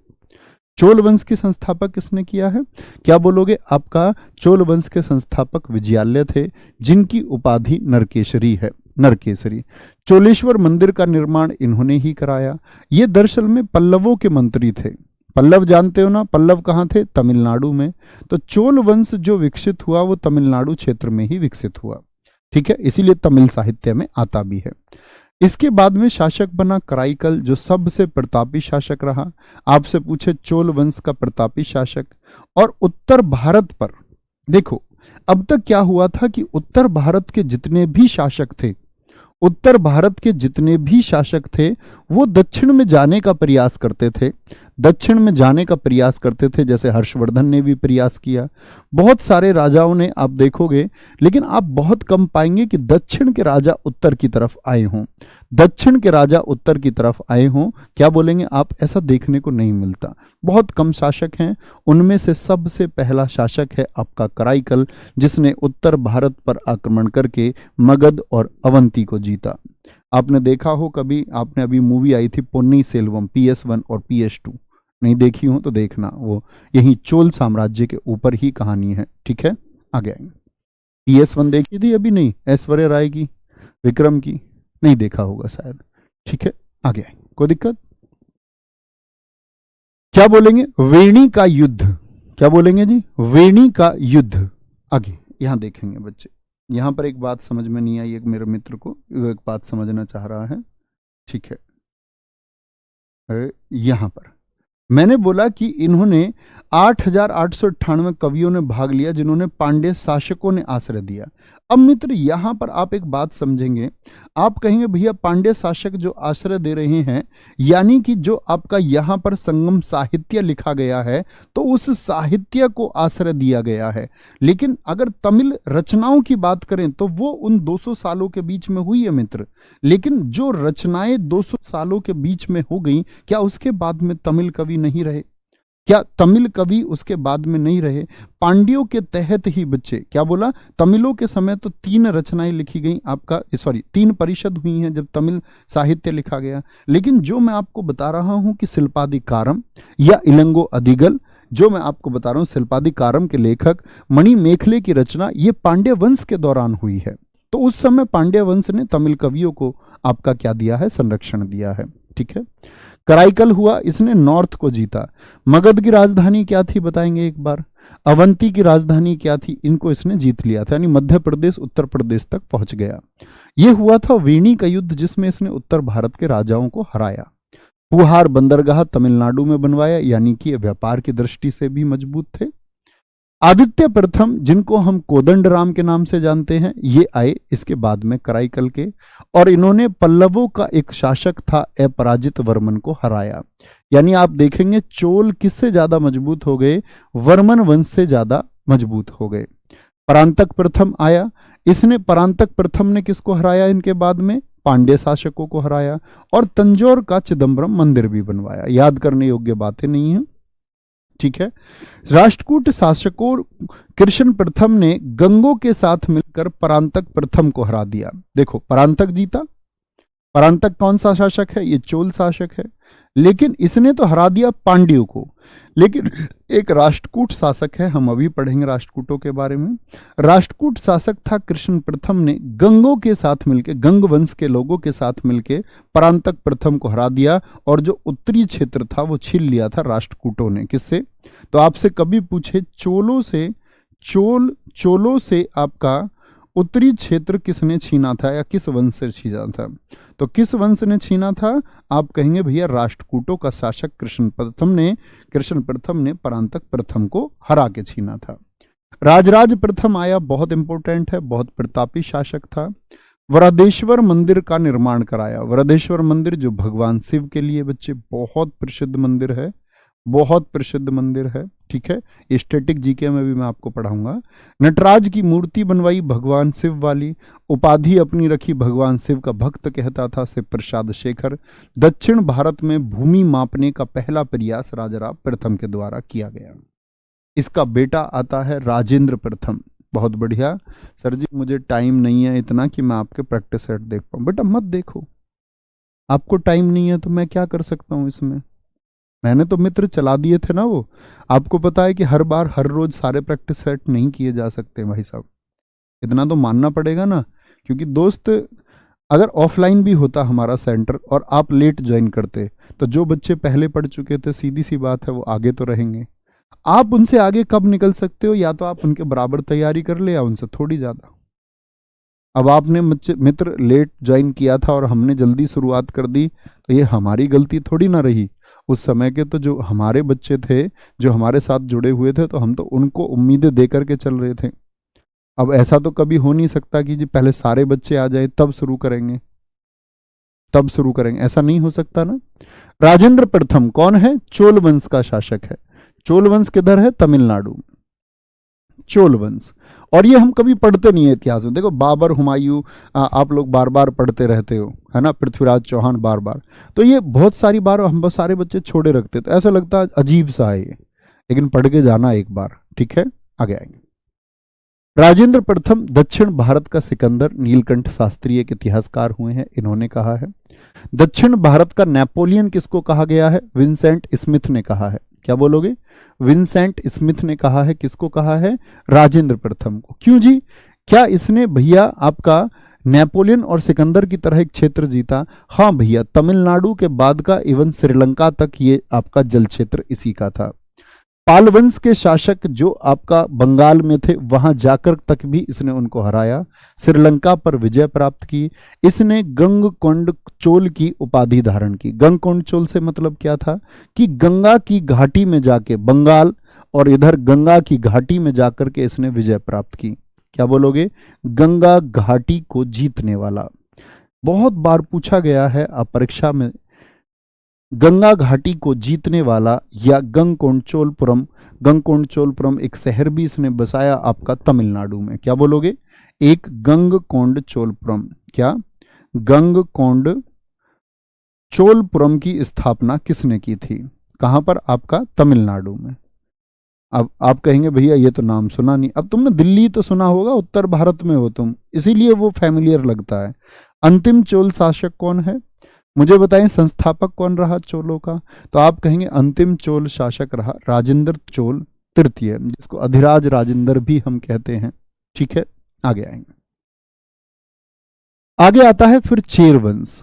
चोल वंश के संस्थापक किसने किया है? क्या बोलोगे? आपका चोल वंश के संस्थापक विजयालय थे, जिनकी उपाधि नरकेसरी है, नरकेसरी। चोलेश्वर मंदिर का निर्माण इन्होंने ही कराया। ये दरअसल में पल्लवों के मंत्री थे। पल्लव जानते हो ना? पल्लव कहाँ थे? तमिलनाडु में। तो चोल वंश जो विकसित हुआ वो तमिलनाडु क्षेत्र में ही विकसित हुआ, ठीक है, इसीलिए तमिल साहित्य में आता भी है। इसके बाद में शासक बना कराईकल, जो सबसे प्रतापी शासक रहा। आपसे पूछे चोल वंश का प्रतापी शासक। और उत्तर भारत पर देखो, अब तक क्या हुआ था कि उत्तर भारत के जितने भी शासक थे, उत्तर भारत के जितने भी शासक थे, वो दक्षिण में जाने का प्रयास करते थे, दक्षिण में जाने का प्रयास करते थे। जैसे हर्षवर्धन ने भी प्रयास किया, बहुत सारे राजाओं ने, आप देखोगे, लेकिन आप बहुत कम पाएंगे कि दक्षिण के राजा उत्तर की तरफ आए हों, दक्षिण के राजा उत्तर की तरफ आए हों। क्या बोलेंगे आप? ऐसा देखने को नहीं मिलता, बहुत कम शासक हैं। उनमें से सबसे पहला शासक है आपका कराईकल, जिसने उत्तर भारत पर आक्रमण करके मगध और अवंती को जीता। आपने देखा हो कभी, आपने अभी मूवी आई थी पोन्नी सेल्वम, PS1 और PS2, नहीं देखी हो तो देखना, वो यही चोल साम्राज्य के ऊपर ही कहानी है, ठीक है। आगे आएंगे। PS1 देखी थी अभी? नहीं, ऐश्वर्या राय की, विक्रम की, नहीं देखा होगा शायद, ठीक है। आगे आएंगे, कोई दिक्कत? क्या बोलेंगे? वेणी का युद्ध। क्या बोलेंगे जी? वेणी का युद्ध। आगे यहां देखेंगे बच्चे, यहां पर एक बात समझ में नहीं आई, एक मेरे मित्र को एक बात समझना चाह रहा है, ठीक है। यहां पर मैंने बोला कि इन्होंने 8,898 कवियों ने भाग लिया, जिन्होंने पांड्य शासकों ने आश्रय दिया। अब मित्र यहां पर आप एक बात समझेंगे, आप कहेंगे भैया पांड्य शासक जो आश्रय दे रहे हैं, यानी कि जो आपका यहां पर संगम साहित्य लिखा गया है, तो उस साहित्य को आश्रय दिया गया है। लेकिन अगर तमिल रचनाओं की बात करें तो वो उन 200 सालों के बीच में हुई है मित्र। लेकिन जो रचनाएं 200 सालों के बीच में हो गई, क्या उसके बाद में तमिल कवि नहीं रहे? क्या तमिल कवि उसके बाद में नहीं रहे? पांड्यों के तहत ही बच्चे, क्या बोला? तमिलों के समय तो 3 रचनाएं लिखी गई, आपका 3 परिषद हुई हैं जब तमिल साहित्य लिखा गया। लेकिन जो मैं आपको बता रहा हूं कि शिल्पादिकारम या इलंगो अधिगल, जो मैं आपको बता रहा हूं शिल्पादिकारम के लेखक मणिमेखले की रचना, ये पांड्य वंश के दौरान हुई है। तो उस समय पांड्य वंश ने तमिल कवियों को आपका क्या दिया है? संरक्षण दिया है, ठीक है। कराईकल हुआ, इसने नॉर्थ को जीता। मगध की राजधानी क्या थी बताएंगे एक बार? अवंती की राजधानी क्या थी? इनको इसने जीत लिया था, यानी मध्य प्रदेश उत्तर प्रदेश तक पहुंच गया। यह हुआ था वेणी का युद्ध, जिसमें इसने उत्तर भारत के राजाओं को हराया। पुहार बंदरगाह तमिलनाडु में बनवाया, यानी कि व्यापार की दृष्टि से भी मजबूत थे। आदित्य प्रथम, जिनको हम कोदंड राम के नाम से जानते हैं, ये आए इसके बाद में कराईकल के, और इन्होंने पल्लवों का एक शासक था अपराजित वर्मन को हराया। यानी आप देखेंगे चोल किससे ज्यादा मजबूत हो गए? वर्मन वंश से ज्यादा मजबूत हो गए। परांतक प्रथम आया, इसने परांतक प्रथम ने किसको हराया? इनके बाद में पांड्य शासकों को हराया, और तंजौर का चिदम्बरम मंदिर भी बनवाया। याद करने योग्य बातें नहीं है, ठीक है। राष्ट्रकूट शासकों कृष्ण प्रथम ने गंगों के साथ मिलकर परांतक प्रथम को हरा दिया। देखो परांतक जीता। परांतक कौन सा शासक है? ये चोल शासक है। लेकिन इसने तो हरा दिया पांड्यों को। लेकिन एक राष्ट्रकूट शासक है, हम अभी पढ़ेंगे राष्ट्रकूटों के बारे में। राष्ट्रकूट शासक था कृष्ण प्रथम ने गंगों के साथ मिलके, गंग वंश के लोगों के साथ मिलके परांतक प्रथम को हरा दिया, और जो उत्तरी क्षेत्र था वो छीन लिया था राष्ट्रकूटों ने। किससे? तो आपसे कभी पूछे चोलों से आपका उत्तरी क्षेत्र किसने छीना था या किस वंश से छीना था? तो किस वंश ने छीना था? आप कहेंगे भैया राष्ट्रकूटों का शासक कृष्ण प्रथम ने परांतक प्रथम को हरा के छीना था। राजराज प्रथम आया, बहुत इंपॉर्टेंट है, बहुत प्रतापी शासक था। वृहदेश्वर मंदिर का निर्माण कराया। वृहदेश्वर मंदिर जो भगवान शिव के लिए बच्चे बहुत प्रसिद्ध मंदिर है, बहुत प्रसिद्ध मंदिर है, ठीक है। स्टैटिक जीके में भी मैं आपको पढ़ाऊंगा। नटराज की मूर्ति बनवाई भगवान शिव वाली, उपाधि अपनी रखी भगवान शिव का भक्त कहता था शिव प्रसाद शेखर। दक्षिण भारत में भूमि मापने का पहला प्रयास राजाराम प्रथम के द्वारा किया गया। इसका बेटा आता है राजेंद्र प्रथम। बहुत बढ़िया सर जी, मुझे टाइम नहीं है इतना कि मैं आपके प्रैक्टिस सेट देख पाऊं। बेटा मत देखो, आपको टाइम नहीं है तो मैं क्या कर सकता हूं इसमें? मैंने तो मित्र चला दिए थे ना वो। आपको पता है कि हर बार हर रोज सारे प्रैक्टिस सेट नहीं किए जा सकते भाई साहब, इतना तो मानना पड़ेगा ना। क्योंकि दोस्त अगर ऑफलाइन भी होता हमारा सेंटर और आप लेट ज्वाइन करते तो जो बच्चे पहले पढ़ चुके थे, सीधी सी बात है वो आगे तो रहेंगे। आप उनसे आगे कब निकल सकते हो? या तो आप उनके बराबर तैयारी कर ले या उनसे थोड़ी ज्यादा। अब आपने मित्र लेट ज्वाइन किया था और हमने जल्दी शुरुआत कर दी तो ये हमारी गलती थोड़ी ना रही। उस समय के तो जो हमारे बच्चे थे, जो हमारे साथ जुड़े हुए थे, तो हम तो उनको उम्मीदें दे करके चल रहे थे। अब ऐसा तो कभी हो नहीं सकता कि जी पहले सारे बच्चे आ जाए तब शुरू करेंगे, ऐसा नहीं हो सकता ना। राजेंद्र प्रथम कौन है? चोल वंश का शासक है। चोल वंश किधर है? तमिलनाडु। चोल वंश। और ये हम कभी पढ़ते नहीं है इतिहास में। देखो बाबर, हुमायूं, आप लोग बार बार पढ़ते रहते हो, है ना, पृथ्वीराज चौहान बार बार, तो ये बहुत सारी बार हम बस सारे बच्चे छोड़े रखते, तो ऐसा लगता है अजीब सा है ये, लेकिन पढ़ के जाना एक बार, ठीक है। आगे आएंगे। राजेंद्र प्रथम दक्षिण भारत का सिकंदर। नीलकंठ शास्त्री एक इतिहासकार हुए हैं, इन्होंने कहा है। दक्षिण भारत का नेपोलियन किसको कहा गया है? विंसेंट स्मिथ ने कहा है। क्या बोलोगे? विंसेंट स्मिथ ने कहा है। किसको कहा है? राजेंद्र प्रथम को। क्यों जी? क्या इसने भैया आपका नेपोलियन और सिकंदर की तरह एक क्षेत्र जीता? हाँ भैया, तमिलनाडु के बाद का इवन श्रीलंका तक ये आपका जल क्षेत्र इसी का था। पाल वंश के शासक जो आपका बंगाल में थे वहां जाकर तक भी इसने उनको हराया, श्रीलंका पर विजय प्राप्त की। इसने गंगकोंड चोल की उपाधि धारण की। गंगकोंड चोल से मतलब क्या था कि गंगा की घाटी में जाके, बंगाल और इधर गंगा की घाटी में जाकर के इसने विजय प्राप्त की। क्या बोलोगे? गंगा घाटी को जीतने वाला। बहुत बार पूछा गया है आप परीक्षा में, गंगा घाटी को जीतने वाला या गंगकोंडचोलपुरम। गंगकोंडचोलपुरम एक शहर भी इसने बसाया आपका तमिलनाडु में। क्या बोलोगे? एक गंगकोंडचोलपुरम। क्या? गंगकोंडचोलपुरम की स्थापना किसने की थी? कहां पर? आपका तमिलनाडु में। अब आप कहेंगे भैया ये तो नाम सुना नहीं। अब तुमने दिल्ली तो सुना होगा, उत्तर भारत में हो तुम, इसीलिए वो फैमिलियर लगता है। अंतिम चोल शासक कौन है? मुझे बताएं, संस्थापक कौन रहा चोलों का? तो आप कहेंगे अंतिम चोल शासक रहा राजेंद्र चोल तृतीय, जिसको अधिराज राजेंद्र भी हम कहते हैं, ठीक है। आगे आएंगे। आगे आता है फिर चेर वंश।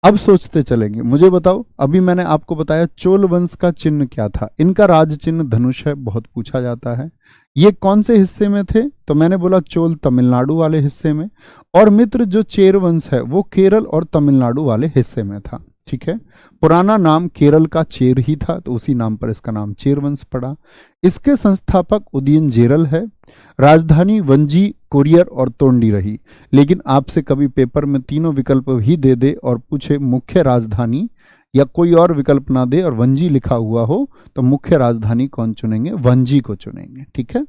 अब सोचते चलेंगे। मुझे बताओ, अभी मैंने आपको बताया चोल वंश का चिन्ह क्या था। इनका राज चिन्ह धनुष है, बहुत पूछा जाता है। ये कौन से हिस्से में थे? तो मैंने बोला चोल तमिलनाडु वाले हिस्से में, और मित्र जो चेर वंश है वो केरल और तमिलनाडु वाले हिस्से में था, ठीक है। पुराना नाम केरल का चेर ही था, तो उसी नाम पर इसका नाम चेर वंश पड़ा। इसके संस्थापक उदयनजेरल है। राजधानी वंजी, कोरियर और तोंडी रही। लेकिन आपसे कभी पेपर में तीनों विकल्प ही दे दे और पूछे मुख्य राजधानी या कोई और विकल्प ना दे और वंजी लिखा हुआ हो, तो मुख्य राजधानी कौन चुनेंगे? वंजी को चुनेंगे, ठीक है।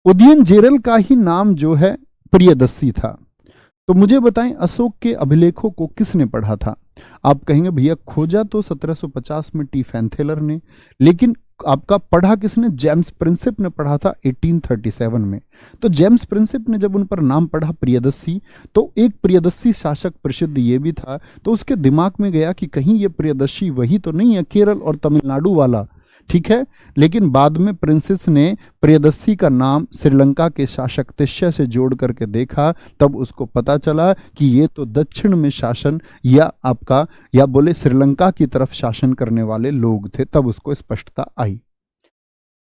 उदयनजेरल का ही नाम जो है प्रियदर्शी था। तो मुझे बताएं, अशोक के अभिलेखों को किसने पढ़ा था? आप कहेंगे भैया खोजा तो 1750 में टी फैंथेलर ने, लेकिन आपका पढ़ा किसने? जेम्स प्रिंसिप ने पढ़ा था 1837 में। तो जेम्स प्रिंसिप ने जब उन पर नाम पढ़ा प्रियदर्शी, तो एक प्रियदर्शी शासक प्रसिद्ध ये भी था, तो उसके दिमाग में गया कि कहीं ये प्रियदर्शी वही तो नहीं है केरल और तमिलनाडु वाला, ठीक है। लेकिन बाद में प्रिंसेस ने प्रियदर्शी का नाम श्रीलंका के शासक तिष्य से जोड़ करके देखा, तब उसको पता चला कि ये तो दक्षिण में शासन या आपका या बोले श्रीलंका की तरफ शासन करने वाले लोग थे, तब उसको स्पष्टता आई।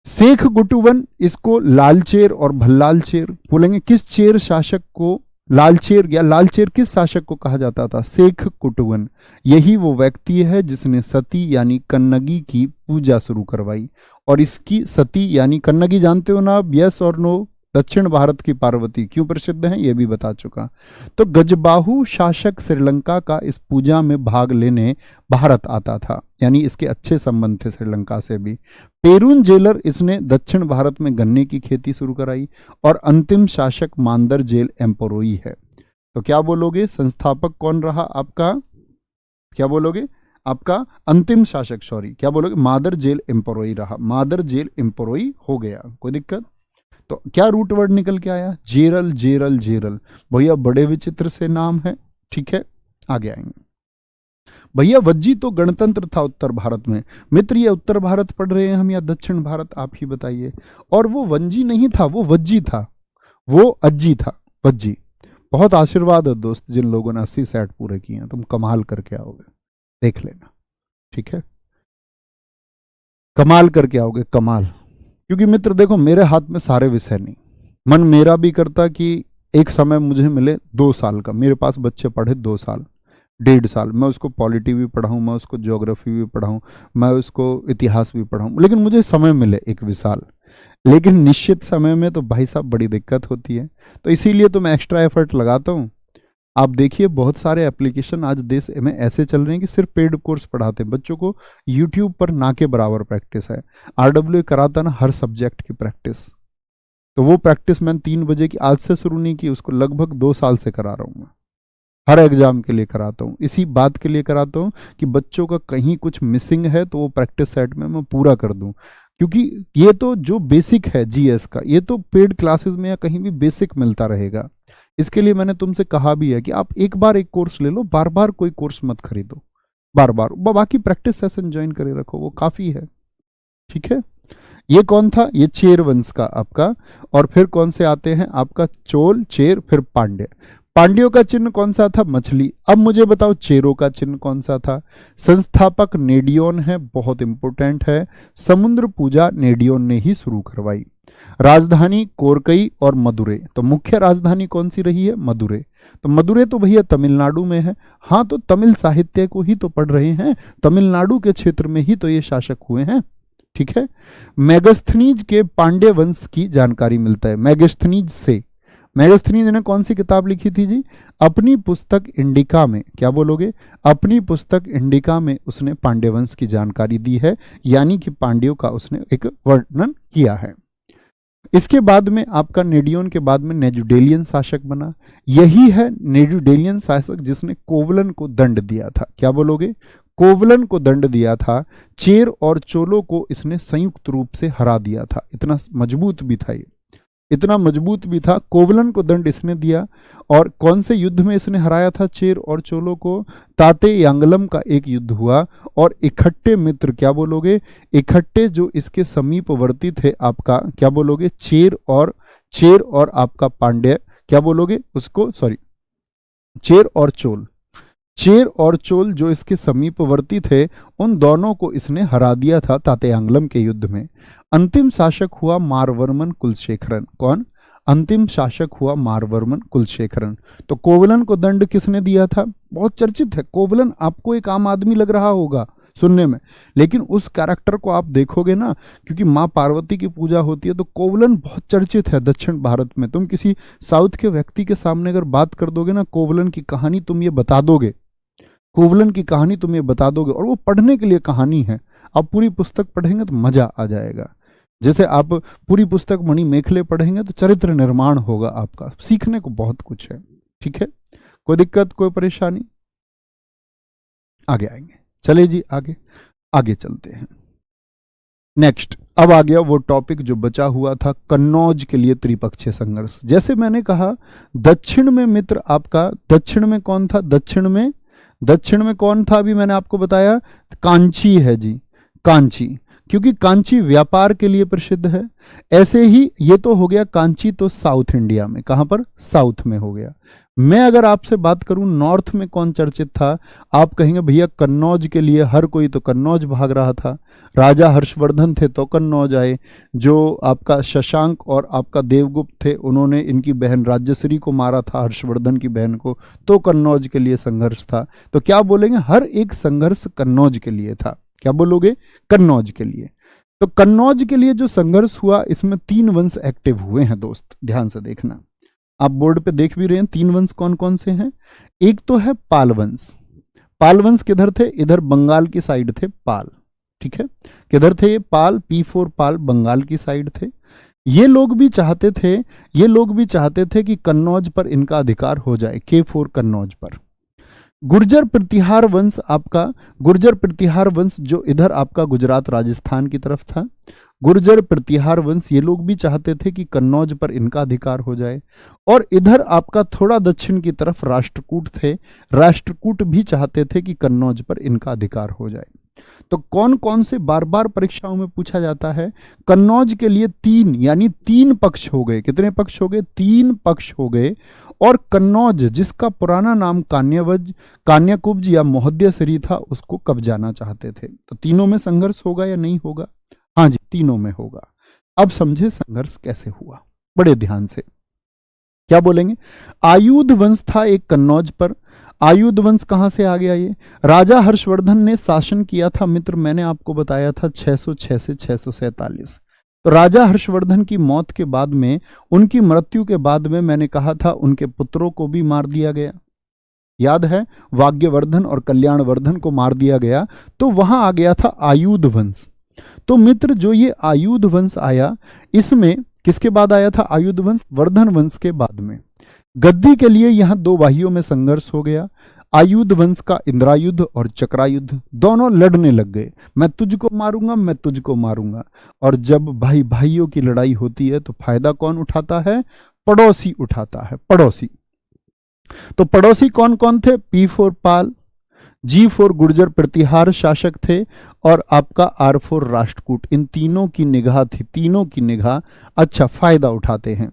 शेख गुटुवन, इसको लालचेर और भल्लाल चेर बोलेंगे। किस चेर शासक को लालचेर या लालचेर किस शासक को कहा जाता था? शेख कुटुवन। यही वो व्यक्ति है जिसने सती यानी कन्नगी की पूजा शुरू करवाई। और इसकी सती यानी कन्नगी जानते हो ना आप? यस और नो? दक्षिण भारत की पार्वती क्यों प्रसिद्ध है ये भी बता चुका। तो गजबाहु शासक श्रीलंका का इस पूजा में भाग लेने भारत आता था, यानी इसके अच्छे संबंध थे श्रीलंका से भी। पेरून जेलर, इसने दक्षिण भारत में गन्ने की खेती शुरू कराई। और अंतिम शासक मांदर जेल एम्पोरोई है। तो क्या बोलोगे? संस्थापक कौन रहा आपका? क्या बोलोगे? आपका अंतिम शासक, सॉरी क्या बोलोगे? मादर जेल एम्पोरोई रहा। मादर जेल एम्पोरोई हो गया, कोई दिक्कत? तो क्या रूट वर्ड निकल के आया? जेरल जेरल जेरल। भैया बड़े विचित्र से नाम है, ठीक है। आगे आएंगे। भैया वज्जी तो गणतंत्र था उत्तर भारत में। मित्र ये उत्तर भारत पढ़ रहे हैं हम या दक्षिण भारत, आप ही बताइए। और वो वंजी नहीं था, वो वज्जी था, वो अज्जी था, वज्जी। बहुत आशीर्वाद है दोस्त जिन लोगों ने 80 सेट पूरे किए हैं, तुम कमाल करके आओगे, देख लेना, ठीक है। कमाल करके आओगे, कमाल। क्योंकि मित्र देखो, मेरे हाथ में सारे विषय नहीं। मन मेरा भी करता कि एक समय मुझे मिले 2 साल का, मेरे पास बच्चे पढ़े 2 साल 1.5 साल, मैं उसको पॉलिटी भी पढ़ाऊँ, मैं उसको ज्योग्राफी भी पढ़ाऊँ, मैं उसको इतिहास भी पढ़ाऊँ, लेकिन मुझे समय मिले एक विशाल। लेकिन निश्चित समय में तो भाई साहब बड़ी दिक्कत होती है। तो इसीलिए तो मैं एक्स्ट्रा एफर्ट लगाता हूँ। आप देखिए बहुत सारे एप्लीकेशन आज देश में ऐसे चल रहे हैं कि सिर्फ पेड कोर्स पढ़ाते हैं बच्चों को। यूट्यूब पर ना के बराबर प्रैक्टिस है। RWA कराता ना हर सब्जेक्ट की प्रैक्टिस, तो वो प्रैक्टिस मैंने 3 बजे की आज से शुरू नहीं की, उसको लगभग 2 साल से करा रहा हूँ मैं। हर एग्जाम के लिए कराता हूँ, इसी बात के लिए कराता हूँ कि बच्चों का कहीं कुछ मिसिंग है तो वो प्रैक्टिस सेट में मैं पूरा कर दूँ। क्योंकि ये तो जो बेसिक है जीएस का, ये तो पेड क्लासेस में या कहीं भी बेसिक मिलता रहेगा। इसके लिए मैंने तुमसे कहा भी है कि आप एक बार एक कोर्स ले लो, बार बार कोई कोर्स मत खरीदो, बार बार बाकी प्रैक्टिस सेशन ज्वाइन करे रखो, वो काफी है, ठीक है। ये कौन था? ये चेर वंश का आपका। और फिर कौन से आते हैं आपका? चोल, चेर, फिर पांड्य। पांड्यों का चिन्ह कौन सा था? मछली। अब मुझे बताओ चेरों का चिन्ह कौन सा था? संस्थापक नेडियोन है, बहुत इंपोर्टेंट है। समुद्र पूजा नेडियोन ने ही शुरू करवाई। राजधानी कोरकई और मदुरै। तो मुख्य राजधानी कौन सी रही है? मदुरै। तो मदुरै तो भैया तमिलनाडु में है। हाँ, तो तमिल साहित्य को ही तो पढ़ रहे हैं, तमिलनाडु के क्षेत्र में ही तो ये शासक हुए हैं, ठीक है। मेगस्थनीज के पांड्य वंश की जानकारी मिलता है मेगस्थनीज से। मेगस्थनीज ने कौन सी किताब लिखी थी जी? अपनी पुस्तक इंडिका में। क्या बोलोगे? अपनी पुस्तक इंडिका में उसने पांड्य वंश की जानकारी दी है, यानी कि पांड्यों का उसने एक वर्णन किया है। इसके बाद में आपका नेडियोन के बाद में नेजुडेलियन शासक बना। यही है नेजुडेलियन शासक जिसने कोवलन को दंड दिया था। क्या बोलोगे? कोवलन को दंड दिया था। चेर और चोलों को इसने संयुक्त रूप से हरा दिया था। इतना मजबूत भी था ये, इतना मजबूत भी था। कोवलन को दंड इसने दिया। और कौन से युद्ध में इसने हराया था चेर और चोलों को? ताते यांगलम का एक युद्ध हुआ। और इकट्ठे मित्र, क्या बोलोगे? इकट्ठे जो इसके समीपवर्ती थे आपका, क्या बोलोगे? चेर और आपका पांड्य, क्या बोलोगे उसको? सॉरी, चेर और चोल। चेर और चोल जो इसके समीपवर्ती थे, उन दोनों को इसने हरा दिया था तातेयांगलम के युद्ध में। अंतिम शासक हुआ मारवर्मन कुलशेखरन। कौन? अंतिम शासक हुआ मारवर्मन कुलशेखरन। तो कोवलन को दंड किसने दिया था? बहुत चर्चित है कोवलन। आपको एक आम आदमी लग रहा होगा सुनने में, लेकिन उस कैरेक्टर को आप देखोगे ना, क्योंकि माँ पार्वती की पूजा होती है, तो कोवलन बहुत चर्चित है दक्षिण भारत में। तुम किसी साउथ के व्यक्ति के सामने अगर बात कर दोगे ना, कोवलन की कहानी तुम ये बता दोगे, कोवलन की कहानी तुम ये बता दोगे, और वो पढ़ने के लिए कहानी है। आप पूरी पुस्तक पढ़ेंगे तो मजा आ जाएगा। जैसे आप पूरी पुस्तक मणि मेखले पढ़ेंगे तो चरित्र निर्माण होगा आपका, सीखने को बहुत कुछ है, ठीक है। कोई दिक्कत, कोई परेशानी? आगे आएंगे, चले जी आगे, आगे चलते हैं। नेक्स्ट, अब आ गया वो टॉपिक जो बचा हुआ था, कन्नौज के लिए त्रिपक्षीय संघर्ष। जैसे मैंने कहा दक्षिण में मित्र आपका, दक्षिण में कौन था, दक्षिण में कौन था, अभी मैंने आपको बताया कांची है जी, कांची, क्योंकि कांची व्यापार के लिए प्रसिद्ध है। ऐसे ही ये तो हो गया कांची, तो साउथ इंडिया में, कहां पर, साउथ में हो गया। मैं अगर आपसे बात करूं नॉर्थ में कौन चर्चित था, आप कहेंगे भैया कन्नौज के लिए हर कोई तो कन्नौज भाग रहा था, राजा हर्षवर्धन थे तो कन्नौज आए, जो आपका शशांक और आपका देवगुप्त थे उन्होंने इनकी बहन राज्यश्री को मारा था, हर्षवर्धन की बहन को, तो कन्नौज के लिए संघर्ष था। तो क्या बोलेंगे, हर एक संघर्ष कन्नौज के लिए था। क्या बोलोगे, कन्नौज के लिए। तो कन्नौज के लिए जो संघर्ष हुआ इसमें 3 वंश एक्टिव हुए हैं दोस्त, ध्यान से देखना, आप बोर्ड पे देख भी रहे हैं 3 वंश कौन कौन से हैं। एक तो है पाल वंश। पाल वंश किधर थे, इधर बंगाल की साइड थे पाल, ठीक है, किधर थे ये पाल, P4 पाल बंगाल की साइड थे। ये लोग भी चाहते थे कि कन्नौज पर इनका अधिकार हो जाए, K4 कन्नौज पर। गुर्जर प्रतिहार वंश आपका, गुर्जर प्रतिहार वंश जो इधर आपका गुजरात राजस्थान की तरफ था, गुर्जर प्रतिहार वंश ये लोग भी चाहते थे कि कन्नौज पर इनका अधिकार हो जाए। और इधर आपका थोड़ा दक्षिण की तरफ राष्ट्रकूट थे, राष्ट्रकूट भी चाहते थे कि कन्नौज पर इनका अधिकार हो जाए। तो कौन कौन से बार बार परीक्षाओं में पूछा जाता है, कन्नौज के लिए 3 यानी 3 पक्ष हो गए, कितने पक्ष हो गए, 3 पक्ष हो गए। और कन्नौज जिसका पुराना नाम कान्यवज, कान्याकुब्ज या मोहद्यसरी था, उसको कब्जाना चाहते थे। तो तीनों में संघर्ष होगा या नहीं होगा, हाँ जी तीनों में होगा। अब समझे संघर्ष कैसे हुआ, बड़े ध्यान से, क्या बोलेंगे, आयुध वंश था एक कन्नौज पर। आयुध वंश कहां से आ गया, ये राजा हर्षवर्धन ने शासन किया था मित्र, मैंने आपको बताया था 606 से 647। तो राजा हर्षवर्धन की मौत के बाद में, उनकी मृत्यु के बाद में मैंने कहा था उनके पुत्रों को भी मार दिया गया, याद है, वाग्यवर्धन और कल्याणवर्धन को मार दिया गया। तो वहां आ गया था आयुध वंश। तो मित्र जो ये आयुध वंश आया, इसमें किसके बाद आया था आयुध वंश, वर्धन वंश के बाद में। गद्दी के लिए यहां 2 भाइयों में संघर्ष हो गया, आयुध वंश का इंद्रायुद्ध और चक्रायुद्ध, दोनों लड़ने लग गए, मैं तुझको मारूंगा, मैं तुझको मारूंगा। और जब भाई भाइयों की लड़ाई होती है तो फायदा कौन उठाता है, पड़ोसी उठाता है, पड़ोसी। तो पड़ोसी कौन कौन थे, P4 पाल, G4 गुर्जर प्रतिहार शासक थे, और आपका R4 राष्ट्रकूट। इन तीनों की निगाह थी, तीनों की निगाह, अच्छा फायदा उठाते हैं।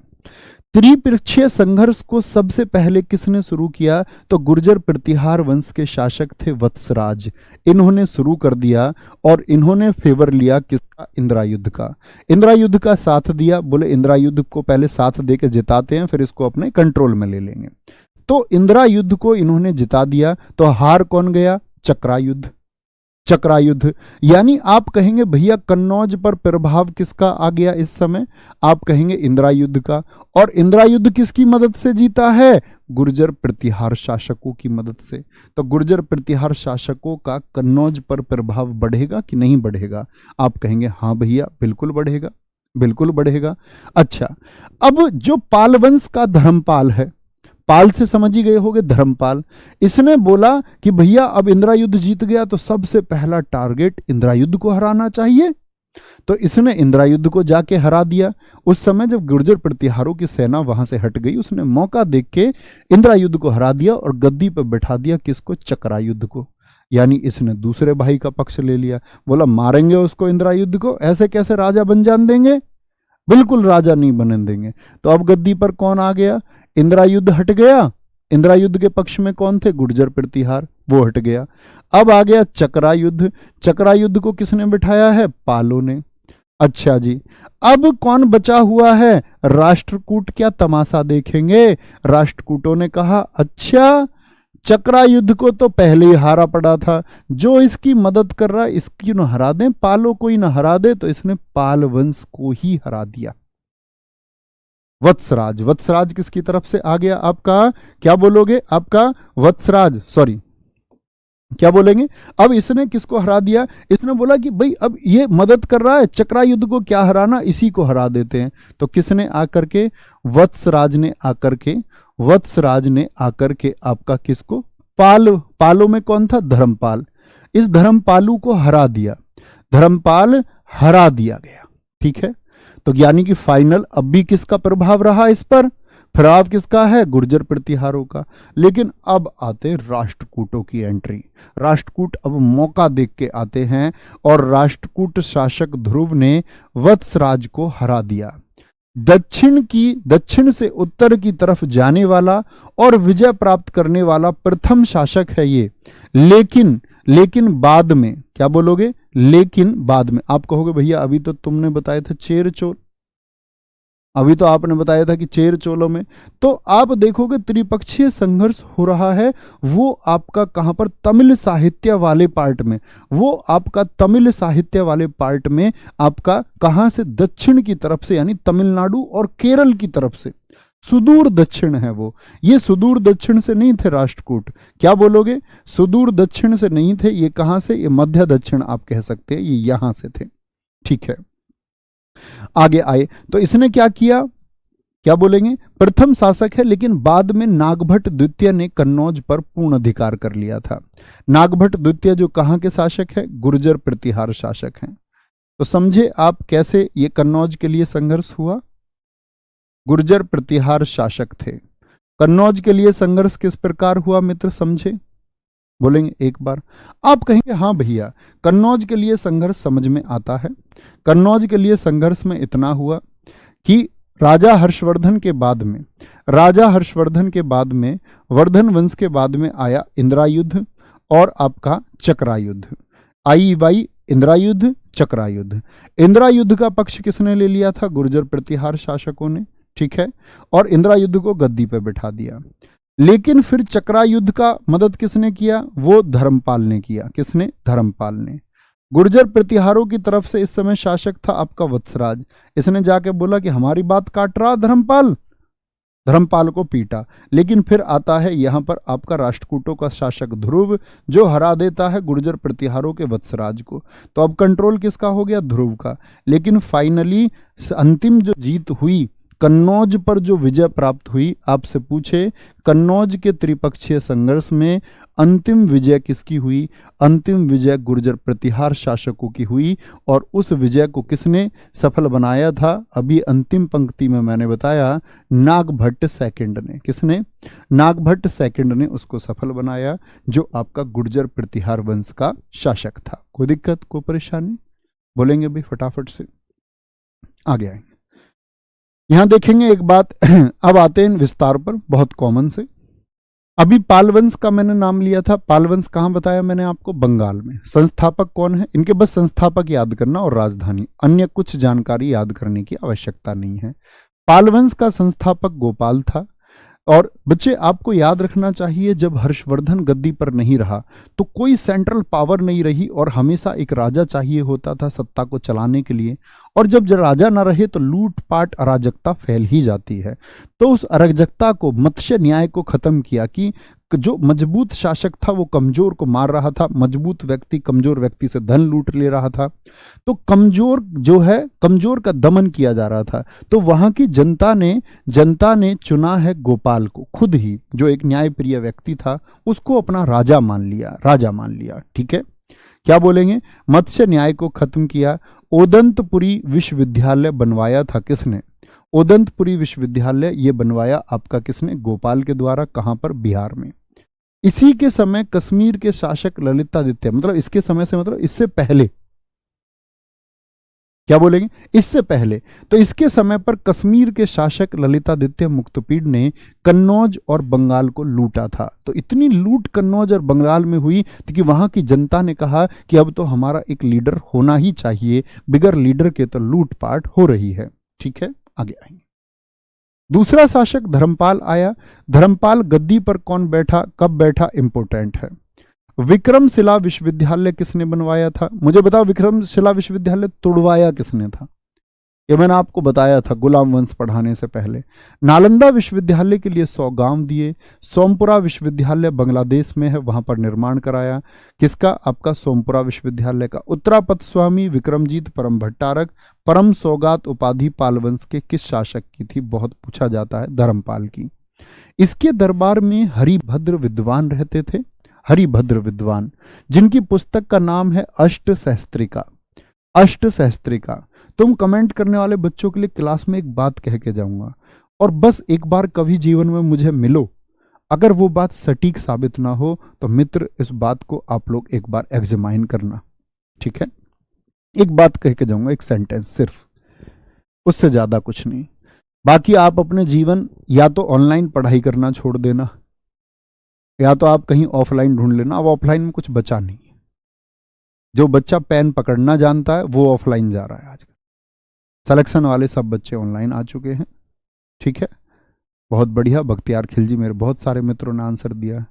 त्रिपक्षीय संघर्ष को सबसे पहले किसने शुरू किया, तो गुर्जर प्रतिहार वंश के शासक थे वत्सराज, इन्होंने शुरू कर दिया। और इन्होंने फेवर लिया किसका, इंद्रायुद्ध का, इंद्रायुद्ध का साथ दिया, बोले इंद्रायुद्ध को पहले साथ देके जिताते हैं, फिर इसको अपने कंट्रोल में ले लेंगे। तो इंद्रायुद्ध को इन्होंने जिता दिया। तो हार कौन गया, चक्रायुद्ध, चक्रायुद्ध। यानी आप कहेंगे भैया कन्नौज पर प्रभाव किसका आ गया इस समय, आप कहेंगे इंद्रायुद्ध का। और इंद्रायुद्ध किसकी मदद से जीता है, गुर्जर प्रतिहार शासकों की मदद से। तो गुर्जर प्रतिहार शासकों का कन्नौज पर प्रभाव बढ़ेगा कि नहीं बढ़ेगा, आप कहेंगे हाँ भैया बिल्कुल बढ़ेगा, बिल्कुल बढ़ेगा। अच्छा, अब जो पाल वंश का धर्मपाल है, पाल से समझ ही गए होंगे, धर्मपाल, इसने बोला कि भैया अब इंद्रायुद्ध जीत गया तो सबसे पहला टारगेट इंद्रायुद्ध को हराना चाहिए। तो इसने इंद्रायुद्ध को जाके हरा दिया। उस समय जब गुर्जर प्रतिहारों की सेना वहां से हट गई, उसने मौका देख के इंद्रायुद्ध को हरा दिया और गद्दी पर बैठा दिया किसको, चक्रायुद्ध को। यानी इसने दूसरे भाई का पक्ष ले लिया, बोला मारेंगे उसको इंद्रायुद्ध को, ऐसे कैसे राजा बन जान देंगे, बिल्कुल राजा नहीं बनने देंगे। तो अब गद्दी पर कौन आ गया, इंद्रायुद्ध हट गया, इंद्रायुद्ध के पक्ष में कौन थे, गुर्जर प्रतिहार, वो हट गया। अब आ गया चक्रायुद्ध, चक्रायुद्ध को किसने बिठाया है, पालों ने। अच्छा जी, अब कौन बचा हुआ है, राष्ट्रकूट, क्या तमाशा देखेंगे। राष्ट्रकूटों ने कहा अच्छा चक्रायुद्ध को तो पहले ही हारा पड़ा था, जो इसकी मदद कर रहा है इसकी न हरा दें, पालों को ही न हरा दे। तो इसने पाल वंश को ही हरा दिया। वत्सराज, वत्सराज किसकी तरफ से आ गया आपका, क्या बोलोगे, आपका वत्सराज, सॉरी क्या बोलेंगे। अब इसने किसको हरा दिया, इसने बोला कि भाई अब ये मदद कर रहा है चक्रायुद्ध को, क्या हराना, इसी को हरा देते हैं। तो किसने आकर के, वत्सराज ने आकर के, वत्सराज ने आकर के आपका किसको, पालों में कौन था, धर्मपाल, इस धर्मपालू को हरा दिया। धर्मपाल हरा दिया गया। ठीक है, तो यानी कि फाइनल अब भी किसका प्रभाव रहा इस पर? प्रभाव किसका है? गुर्जर प्रतिहारों का। लेकिन अब आते राष्ट्रकूटों की एंट्री। राष्ट्रकूट अब मौका देख के आते हैं और राष्ट्रकूट शासक ध्रुव ने वत्सराज को हरा दिया। दक्षिण से उत्तर की तरफ जाने वाला और विजय प्राप्त करने वाला प्रथम शासक है ये। लेकिन बाद में क्या बोलोगे? लेकिन बाद में आप कहोगे भैया अभी तो तुमने बताया था चेर चोल, अभी तो आपने बताया था कि चेर चोलों में, तो आप देखोगे त्रिपक्षीय संघर्ष हो रहा है। वो आपका कहां पर? तमिल साहित्य वाले पार्ट में। वो आपका तमिल साहित्य वाले पार्ट में आपका कहां से? दक्षिण की तरफ से, यानी तमिलनाडु और केरल की तरफ से। सुदूर दक्षिण है वो। ये सुदूर दक्षिण से नहीं थे राष्ट्रकूट। क्या बोलोगे? सुदूर दक्षिण से नहीं थे। ये कहां से? ये मध्य दक्षिण आप कह सकते हैं, ये यहां से थे। ठीक है, आगे आए तो इसने क्या किया? क्या बोलेंगे? प्रथम शासक है, लेकिन बाद में नागभट्ट द्वितीय ने कन्नौज पर पूर्ण अधिकार कर लिया था। नागभट्ट द्वितीय जो कहां के शासक है? गुर्जर प्रतिहार शासक हैं। तो समझे आप कैसे ये कन्नौज के लिए संघर्ष हुआ? गुर्जर प्रतिहार शासक थे। कन्नौज के लिए संघर्ष किस प्रकार हुआ मित्र, समझे? बोलेंगे एक बार। आप कहेंगे हाँ भैया कन्नौज के लिए संघर्ष समझ में आता है। कन्नौज के लिए संघर्ष में इतना हुआ कि राजा हर्षवर्धन के बाद में वर्धन वंश के बाद में आया इंद्रायुद्ध और आपका चक्रायुद्ध। आई इंद्रायुद्ध, चक्रायुद्ध। इंद्रायुद्ध का पक्ष किसने ले लिया था? गुर्जर प्रतिहार शासकों ने। ठीक है, और इंद्रायुद्ध को गद्दी पे बिठा दिया। लेकिन फिर चक्रायुद्ध का मदद किसने किया? वो धर्मपाल ने किया। किसने? धर्मपाल ने। गुर्जर प्रतिहारों की तरफ से इस समय शासक था आपका वत्सराज। इसने जाके बोला कि हमारी बात काट रहा धर्मपाल, धर्मपाल को पीटा। लेकिन फिर आता है यहां पर आपका राष्ट्रकूटों का शासक ध्रुव, जो हरा देता है गुर्जर प्रतिहारों के वत्सराज को। तो अब कंट्रोल किसका हो गया? ध्रुव का। लेकिन फाइनली अंतिम जो जीत हुई, कन्नौज पर जो विजय प्राप्त हुई, आपसे पूछे कन्नौज के त्रिपक्षीय संघर्ष में अंतिम विजय किसकी हुई? अंतिम विजय गुर्जर प्रतिहार शासकों की हुई। और उस विजय को किसने सफल बनाया था? अभी अंतिम पंक्ति में मैंने बताया, नागभट्ट सेकंड ने। किसने? नागभट्ट सेकंड ने उसको सफल बनाया, जो आपका गुर्जर प्रतिहार वंश का शासक था। कोई दिक्कत, कोई परेशानी? बोलेंगे भाई फटाफट से, आगे आएंगे। यहां देखेंगे एक बात। अब आते हैं विस्तार पर, बहुत कॉमन से। अभी पालवंश का मैंने नाम लिया था। पालवंश कहां बताया मैंने आपको? बंगाल में। संस्थापक कौन है इनके? बस संस्थापक याद करना और राजधानी, अन्य कुछ जानकारी याद करने की आवश्यकता नहीं है। पालवंश का संस्थापक गोपाल था। और बच्चे आपको याद रखना चाहिए, जब हर्षवर्धन गद्दी पर नहीं रहा तो कोई सेंट्रल पावर नहीं रही और हमेशा एक राजा चाहिए होता था सत्ता को चलाने के लिए। और जब राजा ना रहे तो लूटपाट अराजकता फैल ही जाती है। तो उस अराजकता को, मत्स्य न्याय को खत्म किया कि जो मजबूत शासक था वो कमजोर को मार रहा था, मजबूत व्यक्ति कमजोर व्यक्ति से धन लूट ले रहा था। तो कमजोर जो है, कमजोर का दमन किया जा रहा था। तो वहां की जनता ने चुना है गोपाल को, खुद ही, जो एक न्यायप्रिय व्यक्ति था, उसको अपना राजा मान लिया। ठीक है, क्या बोलेंगे? मत्स्य न्याय को खत्म किया। ओदंतपुरी विश्वविद्यालय बनवाया था किसने? ओदंतपुरी विश्वविद्यालय ये बनवाया आपका किसने? गोपाल के द्वारा। कहां पर? बिहार में। इसी के समय कश्मीर के शासक ललितादित्य, मतलब इसके समय से मतलब इससे पहले, क्या बोलेंगे? इससे पहले। तो इसके समय पर कश्मीर के शासक ललितादित्य मुक्तपीड़ ने कन्नौज और बंगाल को लूटा था। तो इतनी लूट कन्नौज और बंगाल में हुई कि वहां की जनता ने कहा कि अब तो हमारा एक लीडर होना ही चाहिए, बिगर लीडर के तो लूटपाट हो रही है। ठीक है, आगे आएंगे। दूसरा शासक धर्मपाल आया। धर्मपाल गद्दी पर कौन बैठा, कब बैठा, इंपोर्टेंट है। विक्रमशिला विश्वविद्यालय किसने बनवाया था? मुझे बताओ, विक्रमशिला विश्वविद्यालय तोड़वाया किसने था? ये मैंने आपको बताया था गुलाम वंश पढ़ाने से पहले। नालंदा विश्वविद्यालय के लिए 100 गांव दिए। सोमपुरा विश्वविद्यालय बांग्लादेश में है, वहां पर निर्माण कराया। किसका? आपका सोमपुरा विश्वविद्यालय का। उत्तरापद स्वामी विक्रमजीत परम भट्टारक। परम सौगात उपाधि पालवंश के किस शासक की थी? बहुत पूछा जाता है, धर्मपाल की। इसके दरबार में हरिभद्र विद्वान रहते थे। हरिभद्र विद्वान, जिनकी पुस्तक का नाम है अष्ट सहस्त्रिका। अष्ट सहस्त्रिका। तुम कमेंट करने वाले बच्चों के लिए क्लास में एक बात कह के जाऊंगा, और बस एक बार कभी जीवन में मुझे मिलो, अगर वो बात सटीक साबित ना हो तो मित्र इस बात को आप लोग एक बार एग्जामाइन करना, ठीक है। एक बात कह के जाऊंगा, एक सेंटेंस सिर्फ, उससे ज्यादा कुछ नहीं। बाकी आप अपने जीवन या तो ऑनलाइन पढ़ाई करना छोड़ देना, या तो आप कहीं ऑफलाइन ढूंढ लेना। अब ऑफलाइन में कुछ बचा नहीं। जो बच्चा पेन पकड़ना जानता है वो ऑफलाइन जा रहा है आजकल। सिलेक्शन वाले सब बच्चे ऑनलाइन आ चुके हैं, ठीक है। बहुत बढ़िया, बख्तियार खिलजी, मेरे बहुत सारे मित्रों ने आंसर दिया।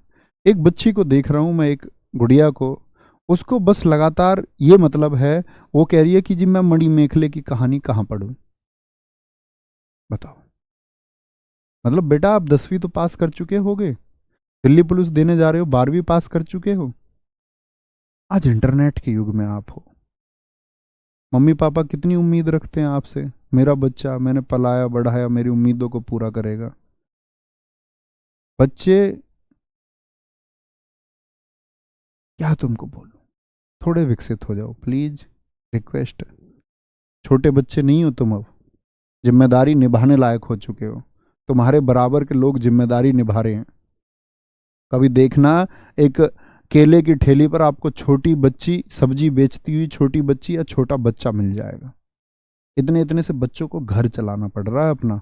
एक बच्ची को देख रहा हूं मैं, एक गुड़िया को, उसको बस लगातार ये मतलब है, वो कह रही है कि जी मैं मणि मेखले की कहानी कहां पढ़ूं। बताओ, मतलब बेटा आप 10वीं तो पास कर चुके होगे, दिल्ली पुलिस देने जा रहे हो, 12वीं पास कर चुके हो, आज इंटरनेट के युग में आप हो। मम्मी पापा कितनी उम्मीद रखते हैं आपसे, मेरा बच्चा, मैंने पलाया बढ़ाया, मेरी उम्मीदों को पूरा करेगा। बच्चे, क्या तुमको बोलूं, थोड़े विकसित हो जाओ प्लीज, रिक्वेस्ट। छोटे बच्चे नहीं हो तुम, अब जिम्मेदारी निभाने लायक हो चुके हो। तुम्हारे बराबर के लोग जिम्मेदारी निभा रहे हैं। कभी देखना, एक केले की ठेली पर आपको छोटी बच्ची सब्जी बेचती हुई छोटी बच्ची या छोटा बच्चा मिल जाएगा। इतने इतने से बच्चों को घर चलाना पड़ रहा है अपना।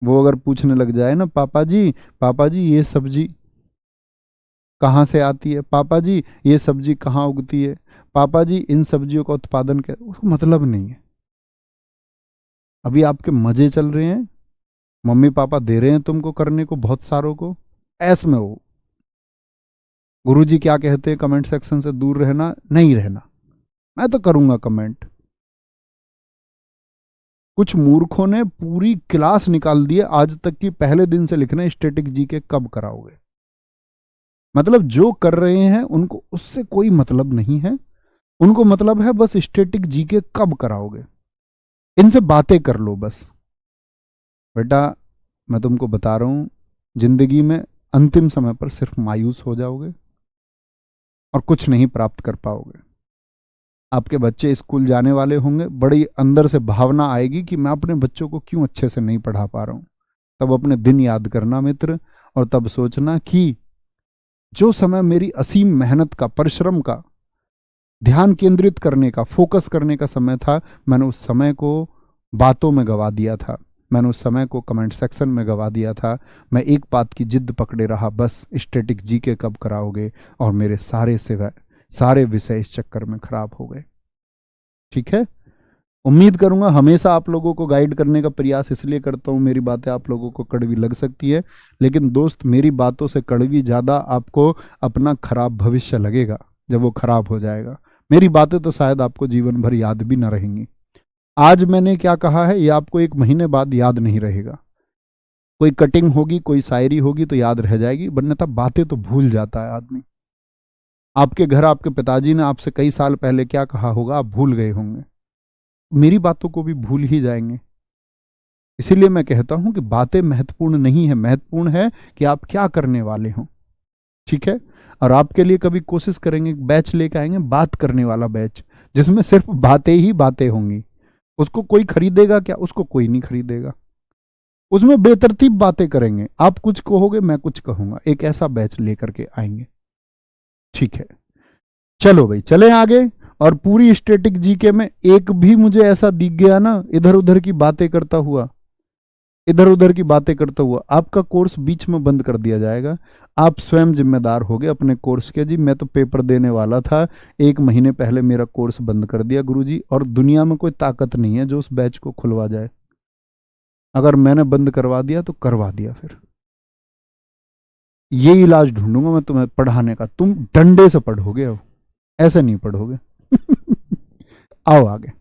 वो अगर पूछने लग जाए ना, पापा जी ये सब्जी कहाँ से आती है, पापा जी ये सब्जी कहाँ उगती है, पापा जी इन सब्जियों का उत्पादन क्या, उसको मतलब नहीं है। अभी आपके मजे चल रहे हैं, मम्मी पापा दे रहे हैं तुमको करने को बहुत सारों को, ऐस में हो। गुरुजी क्या कहते हैं, कमेंट सेक्शन से दूर रहना, नहीं रहना। मैं तो करूंगा कमेंट। कुछ मूर्खों ने पूरी क्लास निकाल दी है आज तक की, पहले दिन से लिखना स्टैटिक जीके कब कराओगे। मतलब जो कर रहे हैं उनको उससे कोई मतलब नहीं है, उनको मतलब है बस स्टैटिक जीके कब कराओगे, इनसे बातें कर लो बस। बेटा मैं तुमको बता रहा हूं, जिंदगी में अंतिम समय पर सिर्फ मायूस हो जाओगे और कुछ नहीं प्राप्त कर पाओगे। आपके बच्चे स्कूल जाने वाले होंगे, बड़ी अंदर से भावना आएगी कि मैं अपने बच्चों को क्यों अच्छे से नहीं पढ़ा पा रहा हूं। तब अपने दिन याद करना मित्र, और तब सोचना कि जो समय मेरी असीम मेहनत का, परिश्रम का, ध्यान केंद्रित करने का, फोकस करने का समय था, मैंने उस समय को बातों में गवा दिया था, मैंने उस समय को कमेंट सेक्शन में गवा दिया था। मैं एक बात की जिद पकड़े रहा, बस स्टैटिक जीके कब कराओगे, और मेरे सारे विषय इस चक्कर में खराब हो गए। ठीक है, उम्मीद करूंगा, हमेशा आप लोगों को गाइड करने का प्रयास इसलिए करता हूं, मेरी बातें आप लोगों को कड़वी लग सकती है, लेकिन दोस्त मेरी बातों से कड़वी ज्यादा आपको अपना खराब भविष्य लगेगा जब वो खराब हो जाएगा। मेरी बातें तो शायद आपको जीवन भर याद भी ना रहेंगी। आज मैंने क्या कहा है ये आपको 1 महीने बाद याद नहीं रहेगा। कोई कटिंग होगी, कोई शायरी होगी तो याद रह जाएगी, वरना तब बातें तो भूल जाता है आदमी। आपके घर आपके पिताजी ने आपसे कई साल पहले क्या कहा होगा आप भूल गए होंगे, मेरी बातों को भी भूल ही जाएंगे। इसीलिए मैं कहता हूं कि बातें महत्वपूर्ण नहीं है, महत्वपूर्ण है कि आप क्या करने वाले हो। ठीक है, और आपके लिए कभी कोशिश करेंगे, बैच लेकर आएंगे बात करने वाला बैच, जिसमें सिर्फ बातें ही बातें होंगी। उसको कोई खरीदेगा क्या, उसको कोई नहीं खरीदेगा। उसमें बेतरतीब बातें करेंगे, आप कुछ कहोगे मैं कुछ कहूंगा, एक ऐसा बैच लेकर के आएंगे। ठीक है, चलो भाई चले आगे। और पूरी स्टैटिक जीके में एक भी मुझे ऐसा दिख गया ना इधर उधर की बातें करता हुआ, आपका कोर्स बीच में बंद कर दिया जाएगा। आप स्वयं जिम्मेदार होगे अपने कोर्स के। जी मैं तो पेपर देने वाला था, 1 महीने पहले मेरा कोर्स बंद कर दिया गुरुजी, और दुनिया में कोई ताकत नहीं है जो उस बैच को खुलवा जाए। अगर मैंने बंद करवा दिया तो करवा दिया, फिर ये इलाज ढूंढूंगा मैं तुम्हें पढ़ाने का, तुम डंडे से पढ़ोगे, अब ऐसे नहीं पढ़ोगे। आओ आगे।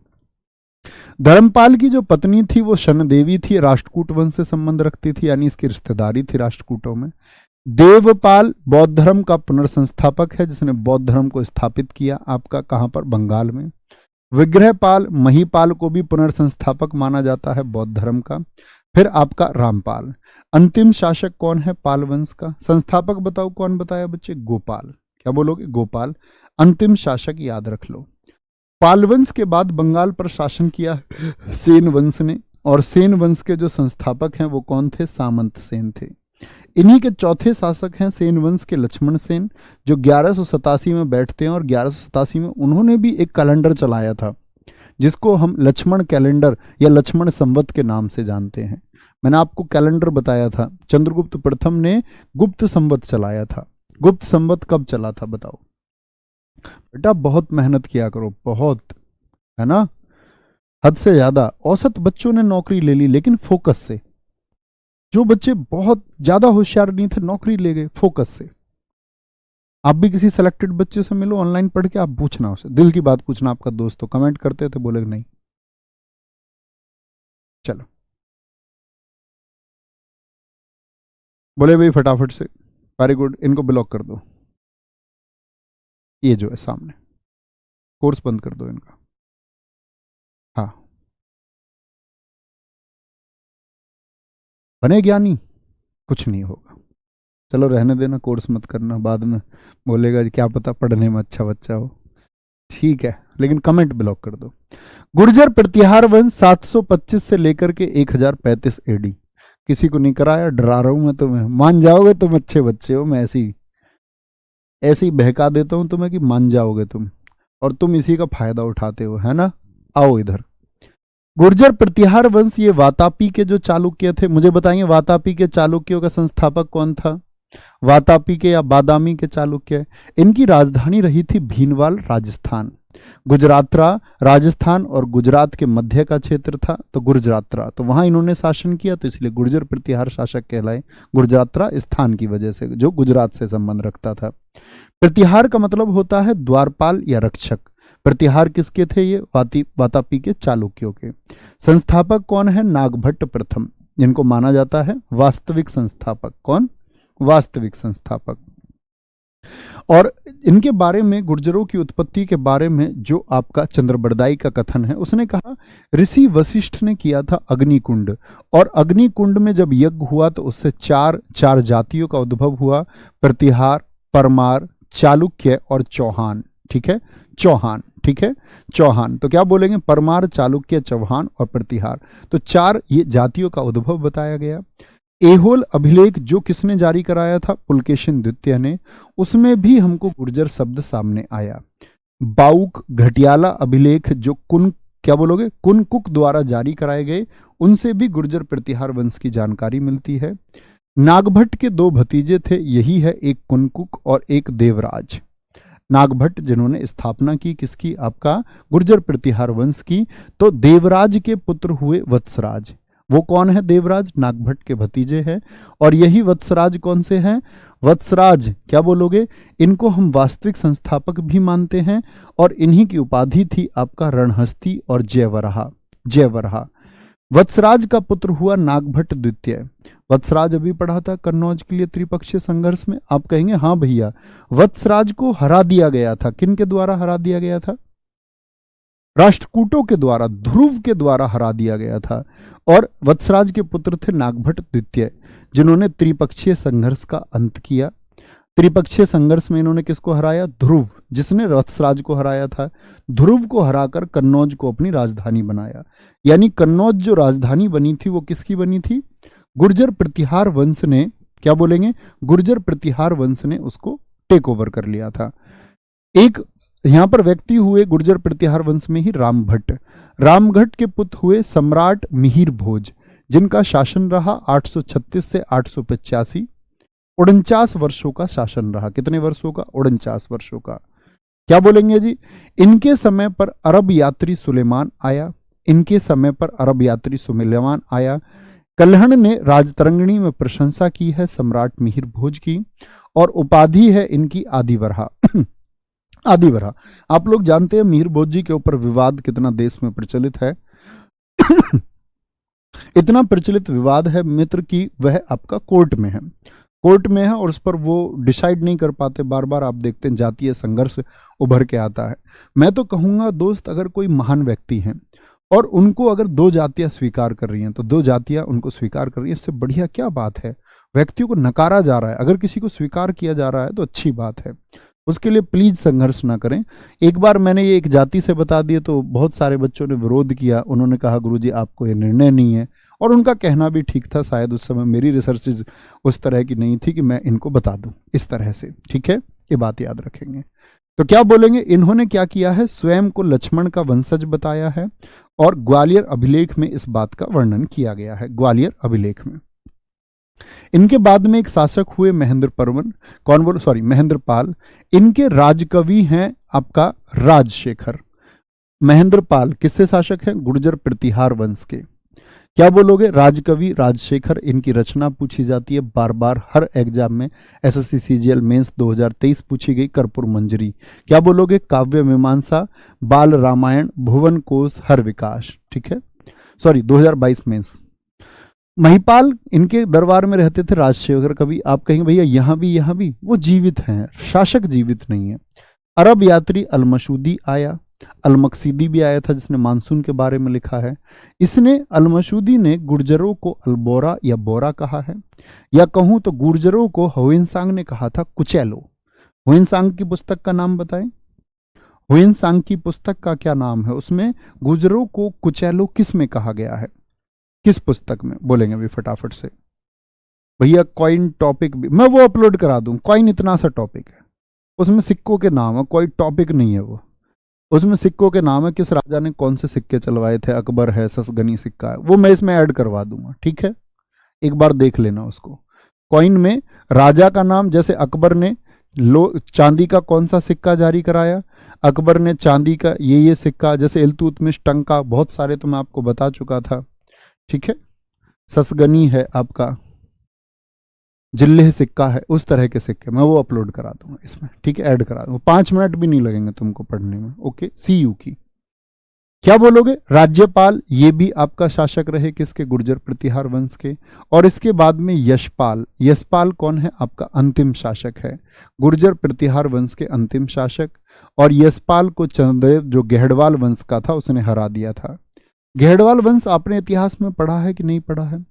धर्मपाल की जो पत्नी थी वो शनदेवी थी, राष्ट्रकूट वंश से संबंध रखती थी, यानी इसकी रिश्तेदारी थी राष्ट्रकूटों में। देवपाल बौद्ध धर्म का पुनर्संस्थापक है, जिसने बौद्ध धर्म को स्थापित किया आपका कहां पर, बंगाल में। विग्रहपाल महिपाल को भी पुनर्संस्थापक माना जाता है बौद्ध धर्म का। फिर आपका रामपाल। अंतिम शासक कौन है पाल वंश का, संस्थापक बताओ कौन बताया बच्चे, गोपाल। क्या बोलोगे, गोपाल। अंतिम शासक याद रख लो। पाल वंश के बाद बंगाल पर शासन किया सेन वंश ने, और सेन वंश के जो संस्थापक हैं वो कौन थे? सामंत सेन थे। इन्हीं के चौथे शासक हैं सेन वंश के लक्ष्मण सेन, जो 1187 में बैठते हैं, और 1187 में उन्होंने भी एक कैलेंडर चलाया था जिसको हम लक्ष्मण कैलेंडर या लक्ष्मण संवत के नाम से जानते हैं। मैंने आपको कैलेंडर बताया था, चंद्रगुप्त प्रथम ने गुप्त संवत चलाया था। गुप्त संवत कब चला था बताओ बेटा? बहुत मेहनत किया करो, बहुत, है ना, हद से ज्यादा। औसत बच्चों ने नौकरी ले ली, लेकिन फोकस से। जो बच्चे बहुत ज्यादा होशियार नहीं थे नौकरी ले गए फोकस से। आप भी किसी सेलेक्टेड बच्चे से मिलो ऑनलाइन पढ़ के, आप पूछना उसे, दिल की बात पूछना। आपका दोस्त तो कमेंट करते थे, बोले नहीं। चलो बोले भाई फटाफट से, वेरी गुड, इनको ब्लॉक कर दो। ये जो है सामने, कोर्स बंद कर दो इनका। हाँ, बने ज्ञानी, कुछ नहीं होगा। चलो रहने देना, कोर्स मत करना, बाद में बोलेगा क्या पता पढ़ने में अच्छा बच्चा हो। ठीक है, लेकिन कमेंट ब्लॉक कर दो। गुर्जर प्रतिहार वंश 725 से लेकर के 1035 एडी। किसी को नहीं कराया, डरा रहा हूं मैं तुम्हें, मान जाओगे तुम, अच्छे बच्चे हो। मैं ऐसी बहका देता हूं तुम्हें कि मान जाओगे तुम, और तुम इसी का फायदा उठाते हो, है ना। आओ इधर। गुर्जर प्रतिहार वंश, ये वातापी के जो चालुक्य थे, मुझे बताइए वातापी के चालुक्यों का संस्थापक कौन था? वातापी के या बादामी के चालुक्य। इनकी राजधानी रही थी भीनवाल, राजस्थान। गुजरातरा राजस्थान और गुजरात के मध्य का क्षेत्र था, तो गुजरातरा, तो वहां इन्होंने शासन किया, तो इसलिए गुर्जर प्रतिहार शासक कहलाए। गुजरातरा स्थान की वजह से, जो गुजरात से संबंध रखता था। प्रतिहार का मतलब होता है द्वारपाल या रक्षक। प्रतिहार किसके थे? ये वातापी के चालुक्यों के। संस्थापक कौन है? नागभट्ट प्रथम, जिनको माना जाता है वास्तविक संस्थापक। कौन? वास्तविक संस्थापक। और इनके बारे में, गुर्जरों की उत्पत्ति के बारे में जो आपका चंद्रबरदाई का कथन है, उसने कहा ऋषि वशिष्ठ ने किया था अग्निकुंड, और अग्निकुंड में जब यज्ञ हुआ तो उससे चार जातियों का उद्भव हुआ, प्रतिहार, परमार, चालुक्य और चौहान। ठीक है, चौहान, ठीक है, चौहान। तो क्या बोलेंगे? परमार, चालुक्य, चौहान और प्रतिहार। तो 4 ये जातियों का उद्भव बताया गया। एहोल अभिलेख जो किसने जारी कराया था? पुलकेशिन द्वितीय ने। उसमें भी हमको गुर्जर शब्द सामने आया। बाउक घटियाला अभिलेख जो क्या बोलोगे, कुनकुक द्वारा जारी कराए गए, उनसे भी गुर्जर प्रतिहार वंश की जानकारी मिलती है। नागभट्ट के 2 भतीजे थे, यही है, एक कुनकुक और एक देवराज। नागभट्ट जिन्होंने स्थापना की किसकी? आपका गुर्जर प्रतिहार वंश की। तो देवराज के पुत्र हुए वत्सराज। वो कौन है? देवराज नागभट्ट के भतीजे हैं। और यही वत्सराज कौन से हैं? वत्सराज क्या बोलोगे? इनको हम वास्तविक संस्थापक भी मानते हैं, और इन्हीं की उपाधि थी आपका रणहस्ती और जयवराहा। जयवराहा। वत्सराज का पुत्र हुआ नागभट्ट द्वितीय। वत्सराज अभी पढ़ा था कन्नौज के लिए त्रिपक्षीय संघर्ष में। आप कहेंगे हाँ भैया, वत्सराज को हरा दिया गया था। किन के द्वारा हरा दिया गया था? राष्ट्रकूटों के द्वारा, ध्रुव के द्वारा हरा दिया गया था। और वत्सराज के पुत्र थे नागभट्ट द्वितीय, जिन्होंने त्रिपक्षीय संघर्ष का अंत किया। त्रिपक्षीय संघर्ष में इन्होंने किसको हराया? ध्रुव, जिसने वत्सराज को हराया था। ध्रुव को हराकर कन्नौज को अपनी राजधानी बनाया। यानी कन्नौज जो राजधानी बनी थी वो किसकी बनी थी? गुर्जर प्रतिहार वंश ने, क्या बोलेंगे, गुर्जर प्रतिहार वंश ने उसको टेक ओवर कर लिया था। एक यहां पर व्यक्ति हुए गुर्जर प्रतिहार वंश में ही रामभट्ट। रामभट्ट के पुत्र हुए सम्राट मिहिर भोज, जिनका शासन रहा 836 से 885। 49 वर्षों का शासन रहा। कितने वर्षों का? 49 वर्षों का। क्या बोलेंगे जी? इनके समय पर अरब यात्री सुलेमान आया। इनके समय पर अरब यात्री सुलेमान आया। कल्हण ने राजतरंगिणी में प्रशंसा की है सम्राट मिहिर भोज की, और उपाधि है इनकी आदिवरहा। आदिवरहा। आप लोग जानते हैं मिहिर भोज जी के ऊपर विवाद कितना देश में प्रचलित है। इतना प्रचलित विवाद है मित्र की वह आपका कोर्ट में है। कोर्ट में है और उस पर वो डिसाइड नहीं कर पाते। बार बार आप देखते हैं जातीय संघर्ष उभर के आता है। मैं तो कहूंगा दोस्त, अगर कोई महान व्यक्ति हैं और उनको अगर 2 जातियां स्वीकार कर रही हैं तो 2 जातियां उनको स्वीकार कर रही हैं, इससे बढ़िया क्या बात है? व्यक्तियों को नकारा जा रहा है, अगर किसी को स्वीकार किया जा रहा है तो अच्छी बात है। उसके लिए प्लीज संघर्ष ना करें। एक बार मैंने ये एक जाति से बता दिए तो बहुत सारे बच्चों ने विरोध किया, उन्होंने कहा गुरुजी आपको ये निर्णय नहीं है, और उनका कहना भी ठीक था, शायद उस समय मेरी रिसर्चेज उस तरह की नहीं थी कि मैं इनको बता दूं इस तरह से, ठीक है, ये बात याद रखेंगे। तो क्या बोलेंगे, इन्होंने क्या किया है, स्वयं को लक्ष्मण का वंशज बताया है, और ग्वालियर अभिलेख में इस बात का वर्णन किया गया है, ग्वालियर अभिलेख में। इनके बाद में एक शासक हुए महेंद्र परवन, महेंद्र पाल। इनके राजकवि हैं आपका राजशेखर। महेंद्र पाल किससे शासक हैं, गुर्जर प्रतिहार वंश के। क्या बोलोगे, राजकवि राजशेखर, इनकी रचना पूछी जाती है बार बार हर एग्जाम में, एसएससी सीजीएल मेंस 2023 पूछी गई, कर्पूर मंजरी। क्या बोलोगे, काव्य मीमांसा, बाल रामायण, भुवन कोश, हर विकास, ठीक है, 2022 मेंस। महिपाल इनके दरबार में रहते थे राजशेखर कवि। आप कहेंगे भैया यहाँ भी, वो जीवित हैं, शासक जीवित नहीं है। अरब यात्री अलमशूदी आया, अलमकसीदी भी आया था जिसने मानसून के बारे में लिखा है। इसने, अलमशूदी ने गुर्जरों को अल्बोरा या बोरा कहा है, या कहूं तो गुर्जरों को हुइनसांग ने कहा था कुचैलो। हुइनसांग की पुस्तक का नाम बताएं, हुइनसांग की पुस्तक का क्या नाम है, उसमें गुर्जरों को कुचैलो किस में कहा गया है, किस पुस्तक में, बोलेंगे अभी फटाफट से। भैया कॉइन टॉपिक भी मैं वो अपलोड करा दूं, कॉइन इतना सा टॉपिक है, उसमें सिक्कों के नाम है, कोई टॉपिक नहीं है वो, उसमें सिक्कों के नाम है, किस राजा ने कौन से सिक्के चलवाए थे, अकबर है, ससगनी सिक्का है, वो मैं इसमें ऐड करवा दूंगा, ठीक है, एक बार देख लेना उसको। कॉइन में राजा का नाम, जैसे अकबर ने चांदी का कौन सा सिक्का जारी कराया, अकबर ने चांदी का ये सिक्का, जैसे इल्तुतमिश टंका, बहुत सारे तो मैं आपको बता चुका था, ठीक है, ससगनी है आपका, जिल्ले सिक्का है, उस तरह के सिक्के मैं वो अपलोड करा दूंगा इसमें, ठीक है, ऐड करा दूंगा, 5 मिनट भी नहीं लगेंगे तुमको पढ़ने में, ओके। सीयू की। क्या बोलोगे, राज्यपाल, ये भी आपका शासक रहे, किसके, गुर्जर प्रतिहार वंश के। और इसके बाद में यशपाल, यशपाल कौन है, आपका अंतिम शासक है, गुर्जर प्रतिहार वंश के अंतिम शासक। और यशपाल को चंद्रदेव जो गेहड़वाल वंश का था उसने हरा दिया था। गेहड़वाल वंश आपने इतिहास में पढ़ा है कि नहीं पढ़ा है,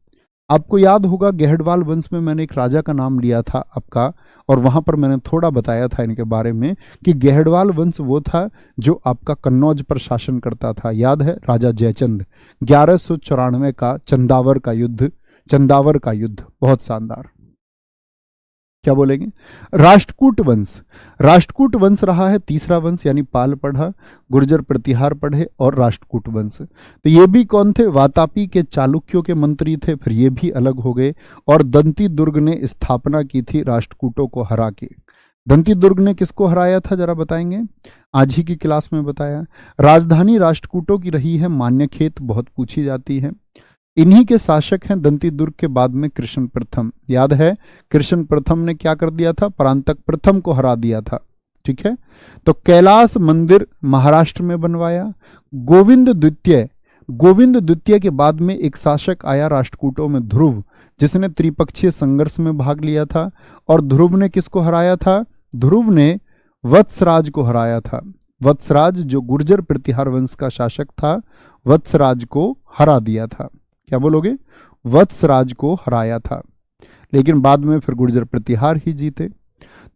आपको याद होगा, गेहड़वाल वंश में मैंने एक राजा का नाम लिया था आपका, और वहां पर मैंने थोड़ा बताया था इनके बारे में कि गेहड़वाल वंश वो था जो आपका कन्नौज पर शासन करता था, याद है, राजा जयचंद। 1194 का चंदावर का युद्ध बहुत शानदार। क्या बोलेंगे, राष्ट्रकूट वंश, राष्ट्रकूट वंश रहा है तीसरा वंश, यानी पाल पढ़ा, गुर्जर प्रतिहार पढ़े, और राष्ट्रकूट वंश। तो ये भी कौन थे, वातापी के चालुक्यों के मंत्री थे, फिर ये भी अलग हो गए। और दंती दुर्ग ने स्थापना की थी राष्ट्रकूटों को हरा के। दंती दुर्ग ने किसको हराया था जरा बताएंगे, आज ही की क्लास में बताया। राजधानी राष्ट्रकूटों की रही है मान्यखेत, बहुत पूछी जाती है। इन्हीं के शासक हैं दंती दुर्ग के बाद में कृष्ण प्रथम, याद है, कृष्ण प्रथम ने क्या कर दिया था, परांतक प्रथम को हरा दिया था, ठीक है। तो कैलाश मंदिर महाराष्ट्र में बनवाया। गोविंद द्वितीय के बाद में एक शासक आया राष्ट्रकूटों में, ध्रुव, जिसने त्रिपक्षीय संघर्ष में भाग लिया था। और ध्रुव ने किसको हराया था, ध्रुव ने वत्सराज को हराया था। वत्सराज जो गुर्जर प्रतिहार वंश का शासक था, वत्सराज को हरा दिया था। क्या बोलोगे, वत्सराज को हराया था, लेकिन बाद में फिर गुर्जर प्रतिहार ही जीते।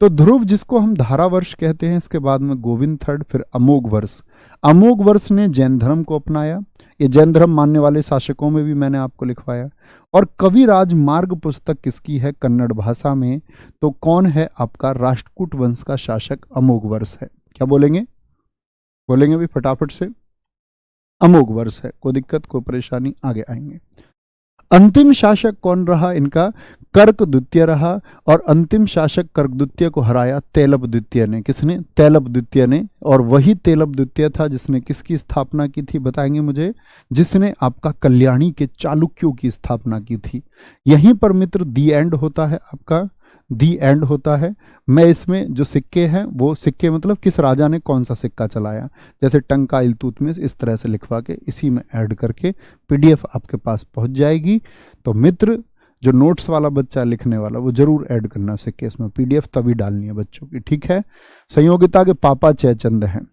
तो ध्रुव जिसको हम धारावर्ष कहते हैं, इसके बाद में गोविंद थर्ड, फिर अमोघ वर्ष ने जैन धर्म को अपनाया। ये जैन धर्म मानने वाले शासकों में भी मैंने आपको लिखवाया। और कविराज मार्ग पुस्तक किसकी है, कन्नड़ भाषा में, तो कौन है आपका राष्ट्रकूट वंश का शासक, अमोघ वर्ष है। क्या बोलेंगे भी फटाफट से, अमोघ वर्ष है, कोई दिक्कत कोई परेशानी, आगे आएंगे। अंतिम शासक कौन रहा इनका, कर्क द्वितीय रहा। और अंतिम शासक कर्क द्वितीय को हराया तैलब द्वितीय ने, किसने, तैलब द्वितीय ने। और वही तैलब द्वितीय था जिसने किसकी स्थापना की थी, बताएंगे मुझे, जिसने आपका कल्याणी के चालुक्यों की स्थापना की थी। यहीं पर मित्र दी एंड होता है, आपका दी एंड होता है। मैं इसमें जो सिक्के हैं, वो सिक्के मतलब किस राजा ने कौन सा सिक्का चलाया, जैसे टंका, इल्तुतमिश, इस तरह से लिखवा के इसी में ऐड करके पीडीएफ आपके पास पहुंच जाएगी। तो मित्र जो नोट्स वाला बच्चा लिखने वाला, वो जरूर ऐड करना सिक्के इसमें, पीडीएफ तभी डालनी है बच्चों की, ठीक है। संयोगिता के पापा जयचंद हैं।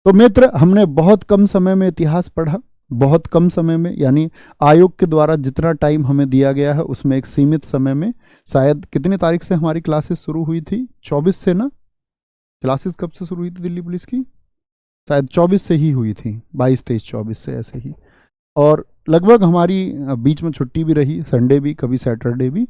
तो मित्र हमने बहुत कम समय में इतिहास पढ़ा, बहुत कम समय में, यानी आयोग के द्वारा जितना टाइम हमें दिया गया है उसमें एक सीमित समय में। शायद कितनी तारीख से हमारी क्लासेस शुरू हुई थी, 24 से ना, क्लासेस कब से शुरू हुई थी दिल्ली पुलिस की? शायद 24 से ही हुई थी, 22, 23, 24 से ऐसे ही। और लगभग हमारी बीच में छुट्टी भी रही, संडे भी, कभी सैटरडे भी।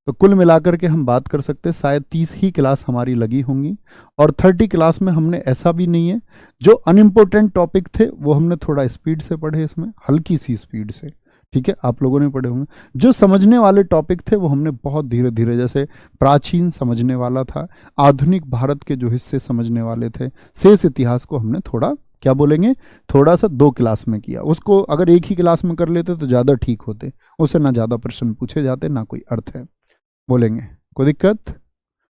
तो कुल मिलाकर के हम बात कर सकते हैं शायद 30 ही क्लास हमारी लगी होंगी। और 30 क्लास में हमने ऐसा भी नहीं है, जो अनइम्पोर्टेंट टॉपिक थे वो हमने थोड़ा स्पीड से पढ़े, इसमें हल्की सी स्पीड से, ठीक है, आप लोगों ने पढ़े होंगे। जो समझने वाले टॉपिक थे वो हमने बहुत धीरे धीरे, जैसे प्राचीन समझने वाला था, आधुनिक भारत के जो हिस्से समझने वाले थे, शेष इतिहास को हमने थोड़ा, क्या बोलेंगे, थोड़ा सा 2 क्लास में किया। उसको अगर एक ही क्लास में कर लेते तो ज़्यादा ठीक होते, उससे ना ज़्यादा प्रश्न पूछे जाते, ना कोई अर्थ है। बोलेंगे कोई दिक्कत?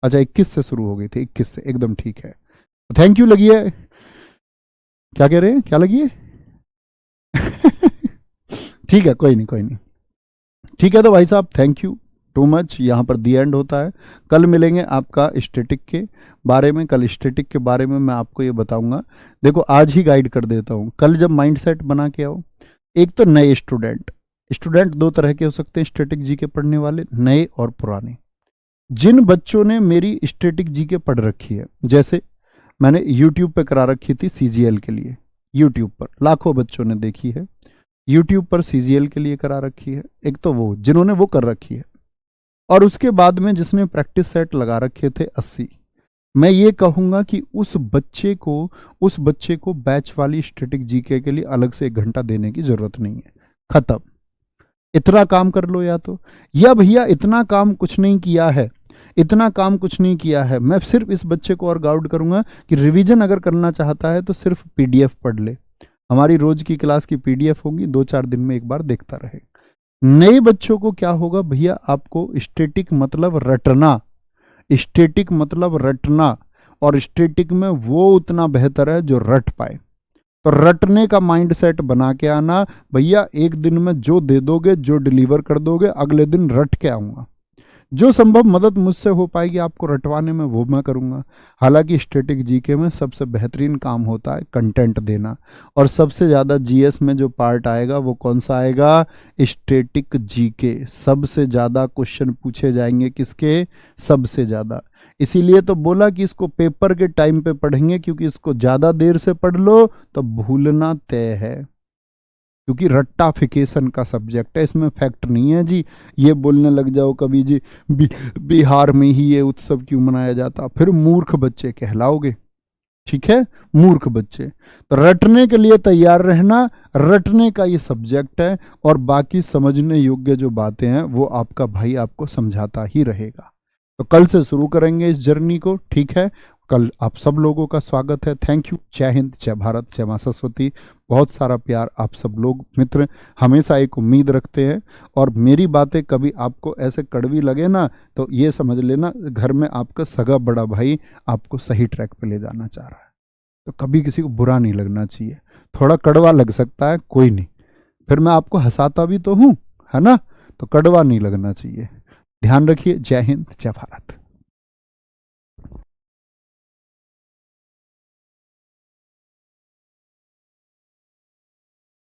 अच्छा, 21 से शुरू हो गई थी, 21 से, एकदम ठीक है। थैंक यू लगी है, क्या कह रहे हैं, क्या लगी है? ठीक है, कोई नहीं, कोई नहीं, ठीक है। तो भाई साहब थैंक यू टू मच, यहाँ पर दी एंड होता है। कल मिलेंगे आपका स्टैटिक के बारे में, कल स्टैटिक के बारे में मैं आपको ये बताऊंगा। देखो आज ही गाइड कर देता हूँ, कल जब माइंडसेट बना के आओ, एक तो नए स्टूडेंट 2 तरह के हो सकते हैं स्टैटिक जीके पढ़ने वाले, नए और पुराने। जिन बच्चों ने मेरी स्टैटिक जीके पढ़ रखी है, जैसे मैंने यूट्यूब पे करा रखी थी सीजीएल के लिए, यूट्यूब पर लाखों बच्चों ने देखी है, यूट्यूब पर सीजीएल के लिए करा रखी है, एक तो वो जिन्होंने वो कर रखी है, और उसके बाद में जिसने प्रैक्टिस सेट लगा रखे थे 80। मैं ये कहूँगा कि उस बच्चे को बैच वाली स्टैटिक जीके के लिए अलग से 1 घंटा देने की जरूरत नहीं है, खत्म। इतना काम कर लो, या भैया इतना काम कुछ नहीं किया है, इतना काम कुछ नहीं किया है, मैं सिर्फ इस बच्चे को और गाइड करूंगा कि रिवीजन अगर करना चाहता है तो सिर्फ पीडीएफ पढ़ ले। हमारी रोज की क्लास की पीडीएफ होगी, 2-4 दिन में एक बार देखता रहे। नए बच्चों को क्या होगा भैया, आपको स्टैटिक मतलब रटना, स्टैटिक मतलब रटना, और स्टैटिक में वो उतना बेहतर है जो रट पाए। तो रटने का माइंडसेट बना के आना भैया, एक दिन में जो दे दोगे, जो डिलीवर कर दोगे, अगले दिन रट के आऊंगा। जो संभव मदद मुझसे हो पाएगी आपको रटवाने में, वो मैं करूंगा। हालांकि स्टैटिक जीके में सबसे बेहतरीन काम होता है कंटेंट देना, और सबसे ज़्यादा जीएस में जो पार्ट आएगा वो कौन सा आएगा, स्टैटिक जीके। सबसे ज़्यादा क्वेश्चन पूछे जाएंगे किसके, सबसे ज़्यादा। इसीलिए तो बोला कि इसको पेपर के टाइम पे पढ़ेंगे, क्योंकि इसको ज़्यादा देर से पढ़ लो तो भूलना तय है, क्योंकि रट्टाफिकेशन का सब्जेक्ट है, इसमें फैक्ट नहीं है जी। ये बोलने लग जाओ कभी जी बिहार में ही ये उत्सव क्यों मनाया जाता, फिर मूर्ख बच्चे कहलाओगे, ठीक है, मूर्ख बच्चे। तो रटने के लिए तैयार रहना, रटने का ये सब्जेक्ट है, और बाकी समझने योग्य जो बातें हैं वो आपका भाई आपको समझाता ही रहेगा। तो कल से शुरू करेंगे इस जर्नी को, ठीक है। कल आप सब लोगों का स्वागत है, थैंक यू। जय हिंद, जय भारत, जय मां सरस्वती। बहुत सारा प्यार। आप सब लोग मित्र हमेशा एक उम्मीद रखते हैं, और मेरी बातें कभी आपको ऐसे कड़वी लगे ना तो ये समझ लेना, घर में आपका सगा बड़ा भाई आपको सही ट्रैक पे ले जाना चाह रहा है। तो कभी किसी को बुरा नहीं लगना चाहिए, थोड़ा कड़वा लग सकता है, कोई नहीं, फिर मैं आपको हंसाता भी तो हूँ, है ना, तो कड़वा नहीं लगना चाहिए। ध्यान रखिए। जय हिंद, जय भारत।